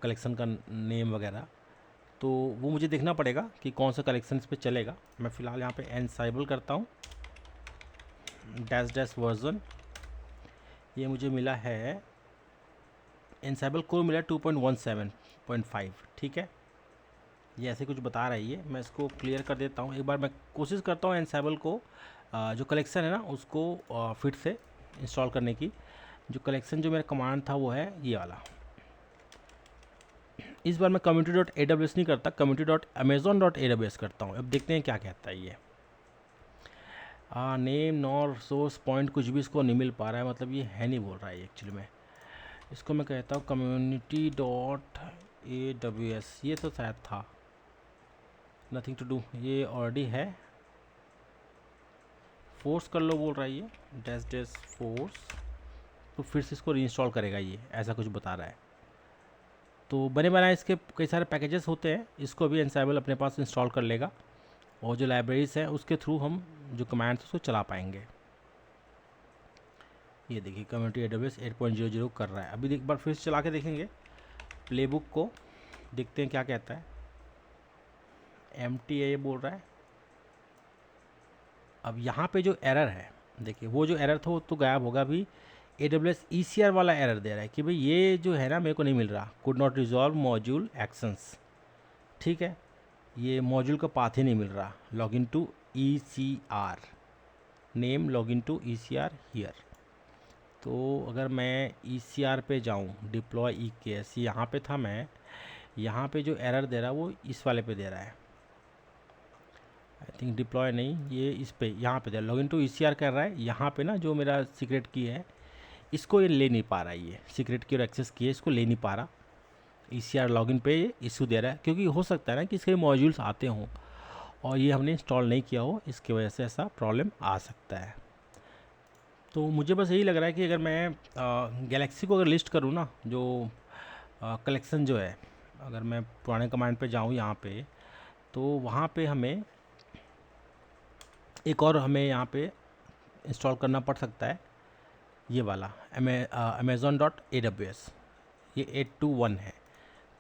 कलेक्शन का नेम वगैरह। तो वो मुझे देखना पड़ेगा कि कौन सा कलेक्शन इस पे चलेगा। मैं फ़िलहाल यहाँ पे एनसाइबल करता हूँ, डैश वर्जन ये मुझे मिला है, एनसाइबल कोर मिला 2.17.5। ठीक है, ये ऐसे कुछ बता रही है। मैं इसको क्लियर कर देता हूँ। एक बार मैं कोशिश करता हूँ एनसाइबल को जो कलेक्शन है ना उसको फिर से इंस्टॉल करने की। जो कलेक्शन जो मेरा कमांड था वो है ये वाला। इस बार मैं community.aws नहीं करता, community.amazon.aws करता हूँ। अब देखते हैं क्या कहता है ये। नेम नॉर सोर्स पॉइंट कुछ भी इसको नहीं मिल पा रहा है, मतलब ये है नहीं बोल रहा है एक्चुअली में। इसको मैं कहता हूँ community.aws, ये तो शायद था, नथिंग टू डू, ये ऑलरेडी है। फोर्स कर लो बोल रहा है ये, डैश फोर्स, तो फिर से इसको रीइंस्टॉल करेगा ये, ऐसा कुछ बता रहा है। तो बने बनाए इसके कई सारे पैकेजेस होते हैं, इसको भी एनसाइबल अपने पास इंस्टॉल कर लेगा और जो लाइब्रेरीज हैं उसके थ्रू हम जो कमांड्स उसको चला पाएंगे। ये देखिए कम्युनिटी AWS 8.00 कर रहा है। अभी एक बार फिर से चला के देखेंगे प्लेबुक को, देखते हैं क्या कहता है। MTA बोल रहा है। अब यहाँ पे जो एरर है देखिए, वो जो एरर था वो तो गायब होगा। अभी AWS ECR वाला एरर दे रहा है कि भाई ये जो है ना मेरे को नहीं मिल रहा, could not resolve module actions. ठीक है, ये मॉड्यूल का पाथ ही नहीं मिल रहा। Login to ECR, name login to ECR here. तो अगर मैं ECR पे जाऊँ, डिप्लॉय EKS, यहाँ पे था मैं, यहाँ पे जो एरर दे रहा है वो इस वाले पे दे रहा है। आई थिंक डिप्लॉय नहीं, ये इस पे यहाँ पे दे रहा, लॉगिन टू ECR कर रहा है। यहाँ पे ना जो मेरा सीक्रेट की है इसको ये ले नहीं पा रहा है, ये सीक्रेट की और एक्सेस की है इसको ले नहीं पा रहा। ECR लॉगिन पे इशू दे रहा है, क्योंकि हो सकता है ना कि इसके मॉड्यूल्स आते हों और ये हमने इंस्टॉल नहीं किया हो, इसकी वजह से ऐसा प्रॉब्लम आ सकता है। तो मुझे बस यही लग रहा है कि अगर मैं गैलेक्सी को अगर लिस्ट करूँ ना, जो कलेक्शन जो है, अगर मैं पुराने कमांड पे जाऊँ यहाँ पे, तो वहाँ पे हमें एक और हमें यहाँ पे इंस्टॉल करना पड़ सकता है, ये वाला amazon.aws, ये 821 है।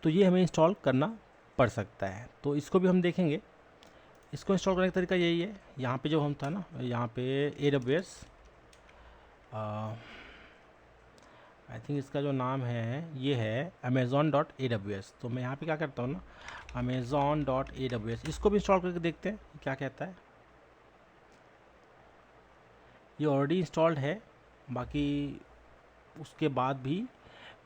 तो ये हमें इंस्टॉल करना पड़ सकता है, तो इसको भी हम देखेंगे। इसको इंस्टॉल करने का तरीका यही है, यहाँ पे जो हम था ना, यहाँ पे AWS आई थिंक इसका जो नाम है ये है amazon.aws। तो मैं यहाँ पे क्या करता हूँ ना, amazon.aws, इसको भी इंस्टॉल करके देखते हैं क्या कहता है। ये ऑलरेडी इंस्टॉल्ड है, बाकी उसके बाद भी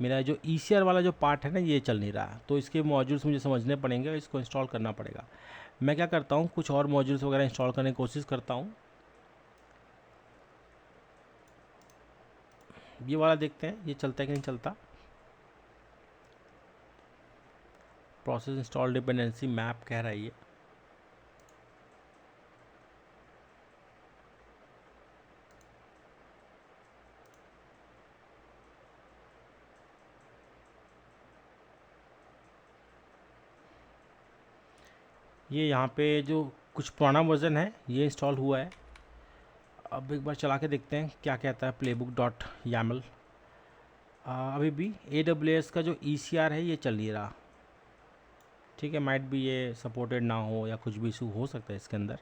मेरा जो ECR वाला जो पार्ट है ना ये चल नहीं रहा, तो इसके मॉड्यूल्स मुझे समझने पड़ेंगे, इसको इंस्टॉल करना पड़ेगा। मैं क्या करता हूँ, कुछ और मॉड्यूल्स वगैरह इंस्टॉल करने की कोशिश करता हूँ। ये वाला देखते हैं ये चलता है कि नहीं चलता। प्रोसेस इंस्टॉल डिपेंडेंसी मैप कह रहा है ये यहाँ पे जो कुछ पुराना वर्जन है ये इंस्टॉल हुआ है। अब एक बार चला के देखते हैं क्या कहता है प्लेबुक डॉट यामल। अभी भी AWS का जो ECR है ये चल नहीं रहा। ठीक है, माइट भी ये सपोर्टेड ना हो या कुछ भी इशू हो सकता है इसके अंदर।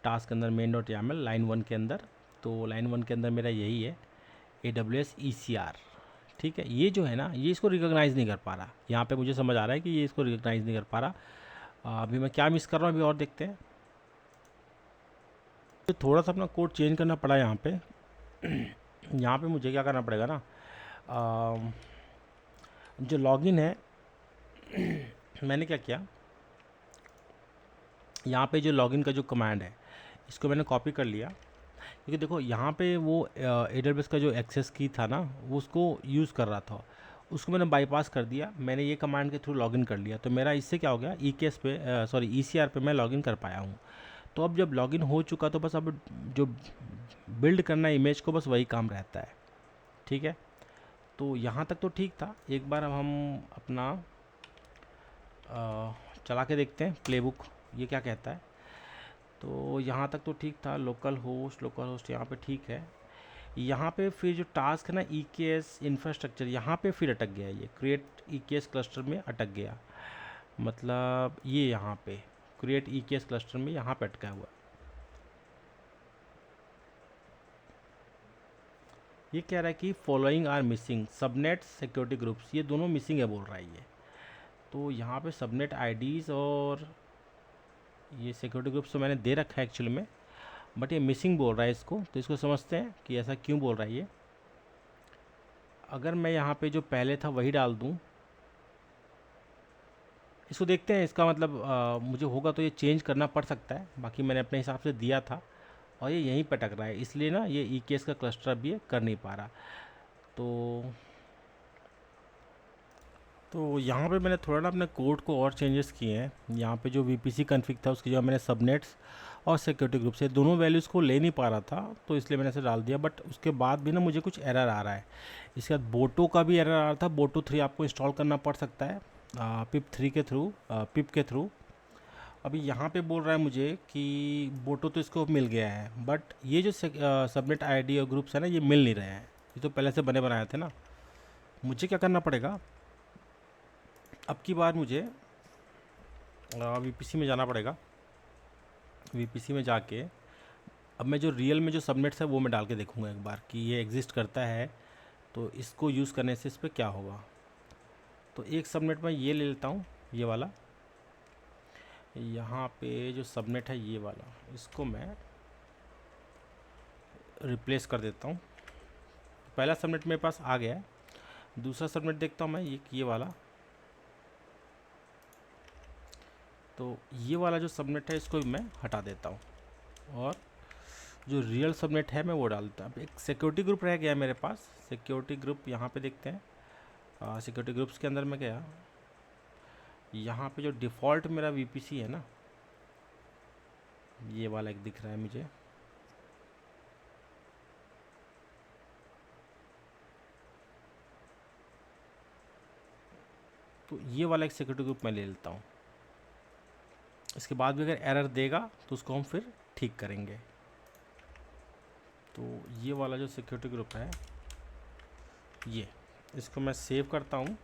टास्क के अंदर मेन डॉट यामल लाइन 1 के अंदर, तो लाइन 1 के अंदर मेरा यही है AWS ECR। ठीक है, ये जो है ना ये इसको रिकॉग्नाइज़ नहीं कर पा रहा। यहाँ पे मुझे समझ आ रहा है कि ये इसको रिकॉग्नाइज़ नहीं कर पा रहा। अभी मैं क्या मिस कर रहा हूँ अभी और देखते हैं। तो थोड़ा सा अपना कोड चेंज करना पड़ा यहाँ पे। यहाँ पे मुझे क्या करना पड़ेगा ना, जो लॉगिन है मैंने क्या किया, यहाँ पे जो लॉगिन का जो कमांड है इसको मैंने कॉपी कर लिया। क्योंकि देखो यहाँ पे वो AWS का जो एक्सेस की था ना वो उसको यूज़ कर रहा था, उसको मैंने बाईपास कर दिया। मैंने ये कमांड के थ्रू लॉगिन कर लिया, तो मेरा इससे क्या हो गया, ECR पे मैं लॉगिन कर पाया हूँ। तो अब जब लॉगिन हो चुका तो बस अब जो बिल्ड करना है इमेज को, बस वही काम रहता है। ठीक है, तो यहाँ तक तो ठीक था। एक बार अब हम अपना चला के देखते हैं प्लेबुक ये क्या कहता है। तो यहाँ तक तो ठीक था, लोकल होस्ट यहाँ पे ठीक है। यहाँ पे फिर जो टास्क है ना EKS इंफ्रास्ट्रक्चर, यहाँ पे फिर अटक गया, ये क्रिएट EKS क्लस्टर में अटक गया। मतलब ये यहाँ पे क्रिएट EKS क्लस्टर में यहाँ पे अटका हुआ। ये कह रहा है कि following are missing, subnet security groups, ये दोनों मिसिंग है बोल रहा है ये। तो यहाँ पे सबनेट IDs और ये सिक्योरिटी ग्रुप्स तो मैंने दे रखा है एक्चुअली में, बट ये मिसिंग बोल रहा है इसको। तो इसको समझते हैं कि ऐसा क्यों बोल रहा है ये। अगर मैं यहाँ पे जो पहले था वही डाल दूँ, इसको देखते हैं। इसका मतलब मुझे होगा तो ये चेंज करना पड़ सकता है, बाकी मैंने अपने हिसाब से दिया था और ये यहीं पर अटक रहा है, इसलिए ना ये EKS का क्लस्टर भी ये कर नहीं पा रहा। तो यहाँ पे मैंने थोड़ा ना अपने कोड को और चेंजेस किए हैं। यहाँ पे जो VPC कॉन्फ़िग था उसकी जगह मैंने सबनेट्स और सिक्योरिटी ग्रुप से दोनों वैल्यूज़ को ले नहीं पा रहा था, तो इसलिए मैंने इसे डाल दिया। बट उसके बाद भी ना मुझे कुछ एरर आ रहा है। इसके बाद बोटो का भी एरर आ रहा था। बोटो 3 आपको इंस्टॉल करना पड़ सकता है पिप के थ्रू। अभी यहाँ पे बोल रहा है मुझे कि बोटो तो इसको मिल गया है, बट ये जो सबनेट ID और ग्रुप्स है ना ये मिल नहीं रहे हैं। ये तो पहले से बने बनाए थे ना। मुझे क्या करना पड़ेगा, अब की बार मुझे VPC में जाना पड़ेगा। VPC में जाके अब मैं जो रियल में जो सबनेट्स है वो मैं डाल के देखूँगा एक बार कि ये एग्जिस्ट करता है, तो इसको यूज़ करने से इस पर क्या होगा। तो एक सबनेट में ये ले लेता हूँ, ये वाला। यहाँ पे जो सबनेट है ये वाला, इसको मैं रिप्लेस कर देता हूँ। पहला सबनेट मेरे पास आ गया है। दूसरा सबनेट देखता हूँ मैं, ये वाला। तो ये वाला जो सबनेट है इसको भी मैं हटा देता हूँ और जो रियल सबनेट है मैं वो डालता हूँ। अब एक सिक्योरिटी ग्रुप रह गया है मेरे पास। सिक्योरिटी ग्रुप यहाँ पे देखते हैं। सिक्योरिटी ग्रुप्स के अंदर मैं गया, यहाँ पे जो डिफ़ॉल्ट मेरा VPC है ना ये वाला एक दिख रहा है मुझे। तो ये वाला एक सिक्योरिटी ग्रुप मैं ले लेता हूँ। इसके बाद भी अगर एरर देगा तो उसको हम फिर ठीक करेंगे। तो ये वाला जो सिक्योरिटी ग्रुप है ये, इसको मैं सेव करता हूँ।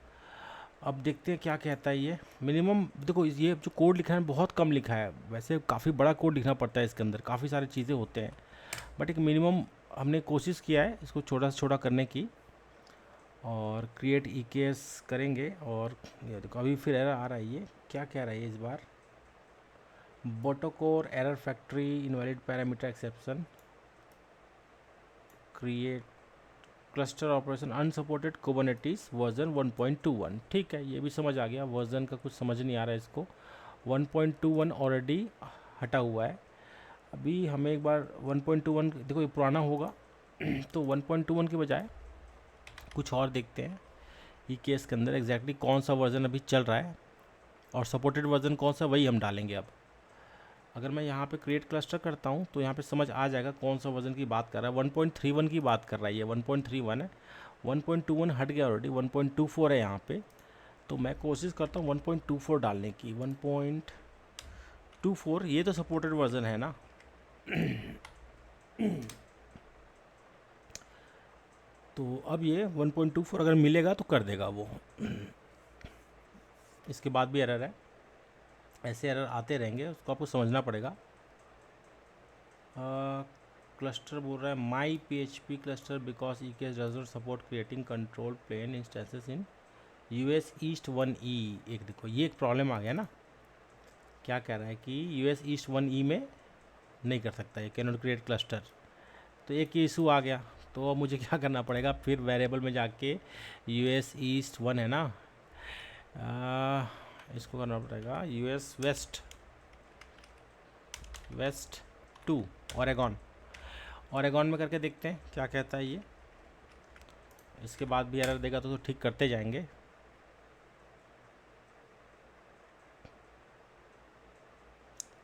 अब देखते हैं क्या कहता है ये। मिनिमम देखो ये जो कोड लिखा है बहुत कम लिखा है, वैसे काफ़ी बड़ा कोड लिखना पड़ता है इसके अंदर, काफ़ी सारी चीज़ें होते हैं, बट एक मिनिमम हमने कोशिश किया है इसको छोटा से छोटा करने की। और क्रिएट EKS करेंगे और ये देखो अभी फिर एरर आ रहा है। ये क्या कह रहा है इस बार, botocore error factory invalid parameter exception, create cluster operation unsupported Kubernetes version 1.21। ठीक है, ये भी समझ आ गया। वर्जन का कुछ समझ नहीं आ रहा है इसको। 1.21 ऑलरेडी हटा हुआ है। अभी हमें एक बार 1.21 देखो ये पुराना होगा तो 1.21 के बजाय कुछ और देखते हैं EKS के अंदर एग्जैक्टली कौन सा वर्जन अभी चल रहा है। और सपोर्टेड वर्जन कौन सा वही हम डालेंगे। अब अगर मैं यहाँ पे क्रिएट क्लस्टर करता हूँ तो यहाँ पे समझ आ जाएगा कौन सा वर्जन की बात कर रहा है। 1.31 की बात कर रहा है, ये 1.31 है। 1.21 हट गया ऑलरेडी, 1.24 है यहाँ पे। तो मैं कोशिश करता हूँ 1.24 डालने की। 1.24 ये तो सपोर्टेड वर्जन है ना। तो अब ये 1.24 अगर मिलेगा तो कर देगा वो। इसके बाद भी एरर है, ऐसे एरर आते रहेंगे, उसको आपको समझना पड़ेगा। क्लस्टर बोल रहा है my PHP cluster because EKS does not support creating control plane instances in US east 1E। एक देखो ये एक प्रॉब्लम आ गया ना, क्या कह रहा है कि US ईस्ट 1E में नहीं कर सकता ये, कैन नॉट क्रिएट क्लस्टर। तो एक ये इशू आ गया, तो अब मुझे क्या करना पड़ेगा, फिर वेरिएबल में जाके US ईस्ट 1 है ना, इसको करना पड़ेगा US वेस्ट 2 ओरेगॉन में करके देखते हैं क्या कहता है ये। इसके बाद भी एरर देगा तो ठीक करते जाएंगे।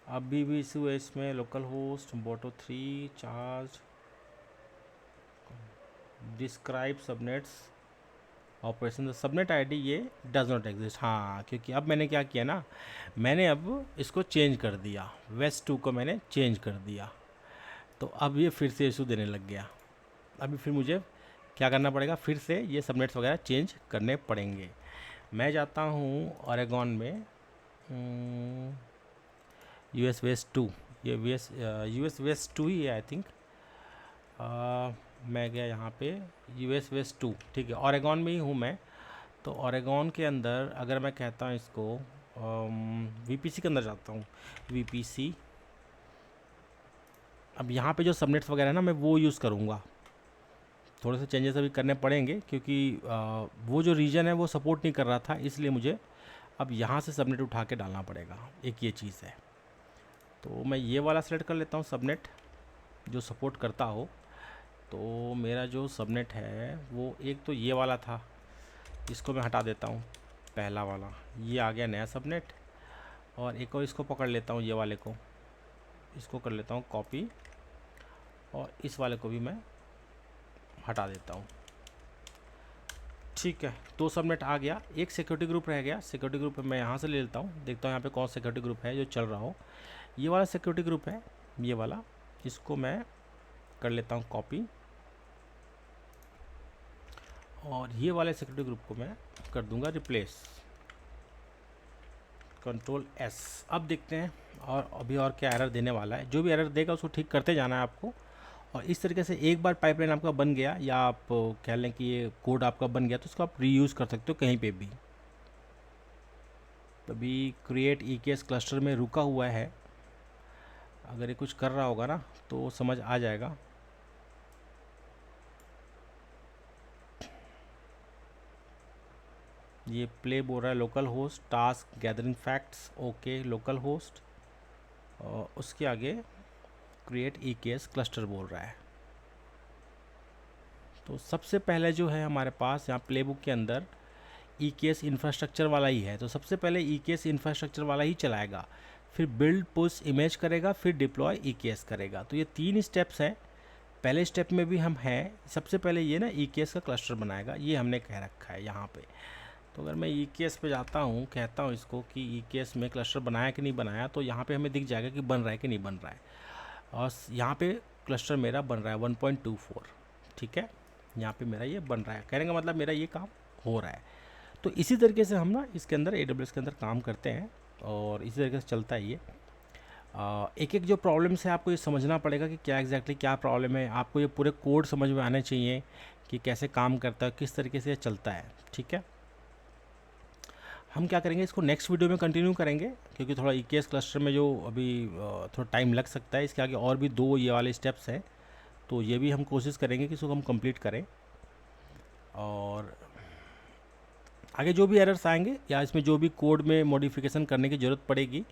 अभी भी इशू है इसमें, local host boto 3 charge describe subnets operation subnet ID ये डज नॉट एग्जिस्ट। हाँ, क्योंकि अब मैंने क्या किया ना, मैंने अब इसको चेंज कर दिया, वेस्ट 2 को मैंने चेंज कर दिया, तो अब ये फिर से इशू देने लग गया। अभी फिर मुझे क्या करना पड़ेगा, फिर से ये सबनेट्स वगैरह चेंज करने पड़ेंगे। मैं जाता हूँ ओरेगॉन में, US वेस्ट 2, ये US वेस्ट 2 ही है आई थिंक। मैं गया यहाँ पे US वेस्ट 2, ठीक है, ओरेगॉन में ही हूँ मैं। तो ओरेगॉन के अंदर अगर मैं कहता हूँ इसको VPC के अंदर जाता हूँ, VPC। अब यहाँ पे जो सबनेट्स वगैरह है ना, मैं वो यूज़ करूँगा। थोड़े से चेंजेस अभी करने पड़ेंगे क्योंकि वो जो रीजन है वो सपोर्ट नहीं कर रहा था, इसलिए मुझे अब यहाँ से सबनेट उठा के डालना पड़ेगा। एक ये चीज़ है, तो मैं ये वाला सेलेक्ट कर लेता हूँ सबनेट जो सपोर्ट करता हो। तो मेरा जो सबनेट है वो एक तो ये वाला था, इसको मैं हटा देता हूँ, पहला वाला ये आ गया नया सबनेट। और एक और इसको पकड़ लेता हूँ, ये वाले को, इसको कर लेता हूँ कॉपी, और इस वाले को भी मैं हटा देता हूँ। ठीक है, 2 सबनेट आ गया, एक सिक्योरिटी ग्रुप रह गया। सिक्योरिटी ग्रुप मैं यहाँ से ले लेता हूँ, देखता हूँ यहाँ पे कौन सा सिक्योरिटी ग्रुप है जो चल रहा हो। ये वाला सिक्योरिटी ग्रुप है, ये वाला, इसको मैं कर लेता हूँ कॉपी, और ये वाले सिक्योरिटी ग्रुप को मैं कर दूंगा रिप्लेस, कंट्रोल S। अब देखते हैं और अभी और क्या एरर देने वाला है। जो भी एरर देगा उसको ठीक करते जाना है आपको। और इस तरीके से एक बार पाइपलाइन आपका बन गया, या आप कह लें कि ये कोड आपका बन गया, तो उसको आप रीयूज़ कर सकते हो कहीं पे भी। अभी क्रिएट EKS क्लस्टर में रुका हुआ है, अगर ये कुछ कर रहा होगा ना तो समझ आ जाएगा। ये प्ले बोल रहा है local host task gathering facts, okay local host, और उसके आगे क्रिएट EKS क्लस्टर बोल रहा है। तो सबसे पहले जो है हमारे पास यहाँ प्लेबुक के अंदर EKS इंफ्रास्ट्रक्चर वाला ही है, तो सबसे पहले EKS इंफ्रास्ट्रक्चर वाला ही चलाएगा, फिर बिल्ड पुश इमेज करेगा, फिर डिप्लॉय EKS करेगा। तो ये 3 स्टेप्स हैं। पहले स्टेप में भी हम हैं, सबसे पहले ये ना EKS का क्लस्टर बनाएगा, ये हमने कह रखा है यहाँ पे। तो अगर मैं EKS पे जाता हूँ, कहता हूँ इसको कि EKS में क्लस्टर बनाया कि नहीं बनाया, तो यहाँ पे हमें दिख जाएगा कि बन रहा है कि नहीं बन रहा है। और यहाँ पे क्लस्टर मेरा बन रहा है 1.24, ठीक है, यहाँ पे मेरा ये बन रहा है, कहने का मतलब मेरा ये काम हो रहा है। तो इसी तरीके से हम ना इसके अंदर AWS के अंदर काम करते हैं, और इसी तरीके से चलता है ये। एक एक जो प्रॉब्लम्स है आपको ये समझना पड़ेगा कि क्या एग्जैक्टली क्या प्रॉब्लम है। आपको ये पूरे कोड समझ में आने चाहिए कि कैसे काम करता है, किस तरीके से चलता है, ठीक है। हम क्या करेंगे, इसको नेक्स्ट वीडियो में कंटिन्यू करेंगे, क्योंकि थोड़ा EKS क्लस्टर में जो अभी थोड़ा टाइम लग सकता है। इसके आगे और भी 2 ये वाले स्टेप्स हैं, तो ये भी हम कोशिश करेंगे कि इसको हम कंप्लीट करें। और आगे जो भी एरर्स आएंगे या इसमें जो भी कोड में मॉडिफिकेशन करने की ज़रूरत पड़ेगी,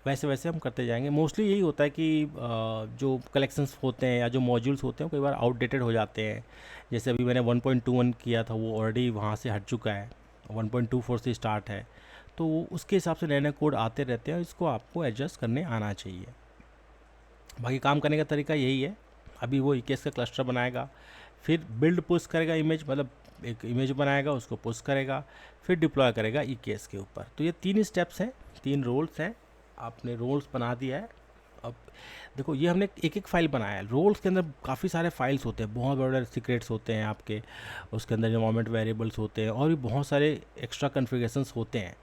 वैसे वैसे हम करते जाएंगे। मोस्टली यही होता है कि जो कलेक्शंस होते हैं या जो मॉड्यूल्स होते हैं कई बार आउटडेटेड हो जाते हैं। जैसे अभी मैंने 1.21 किया था, वो ऑलरेडी वहाँ से हट चुका है, 1.24 से स्टार्ट है, तो उसके हिसाब से नए नए कोड आते रहते हैं, इसको आपको एडजस्ट करने आना चाहिए। बाकी काम करने का तरीका यही है। अभी वो EKS का क्लस्टर बनाएगा, फिर बिल्ड पुश करेगा इमेज, मतलब एक इमेज बनाएगा, उसको पुश करेगा, फिर डिप्लॉय करेगा EKS के ऊपर। तो ये 3 स्टेप्स हैं, 3 रोल्स हैं। आपने रोल्स बना दिया है। अब देखो, ये हमने एक एक फाइल बनाया है। रोल्स के अंदर काफ़ी सारे फाइल्स होते हैं, बहुत बड़े सीक्रेट्स होते हैं आपके, उसके अंदर इन्वायरमेंट वेरिएबल्स होते हैं और भी बहुत सारे एक्स्ट्रा कॉन्फ़िगरेशंस होते हैं।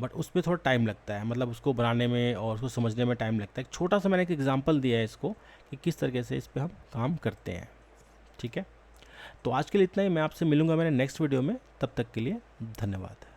बट उस पर थोड़ा टाइम लगता है, मतलब उसको बनाने में और उसको समझने में टाइम लगता है। एक छोटा सा मैंने एक एग्जांपल दिया है इसको कि किस तरीके से इस पर हम काम करते हैं। ठीक है, तो आज के लिए इतना ही। मैं आपसे मिलूंगा मेरे नेक्स्ट वीडियो में। तब तक के लिए धन्यवाद।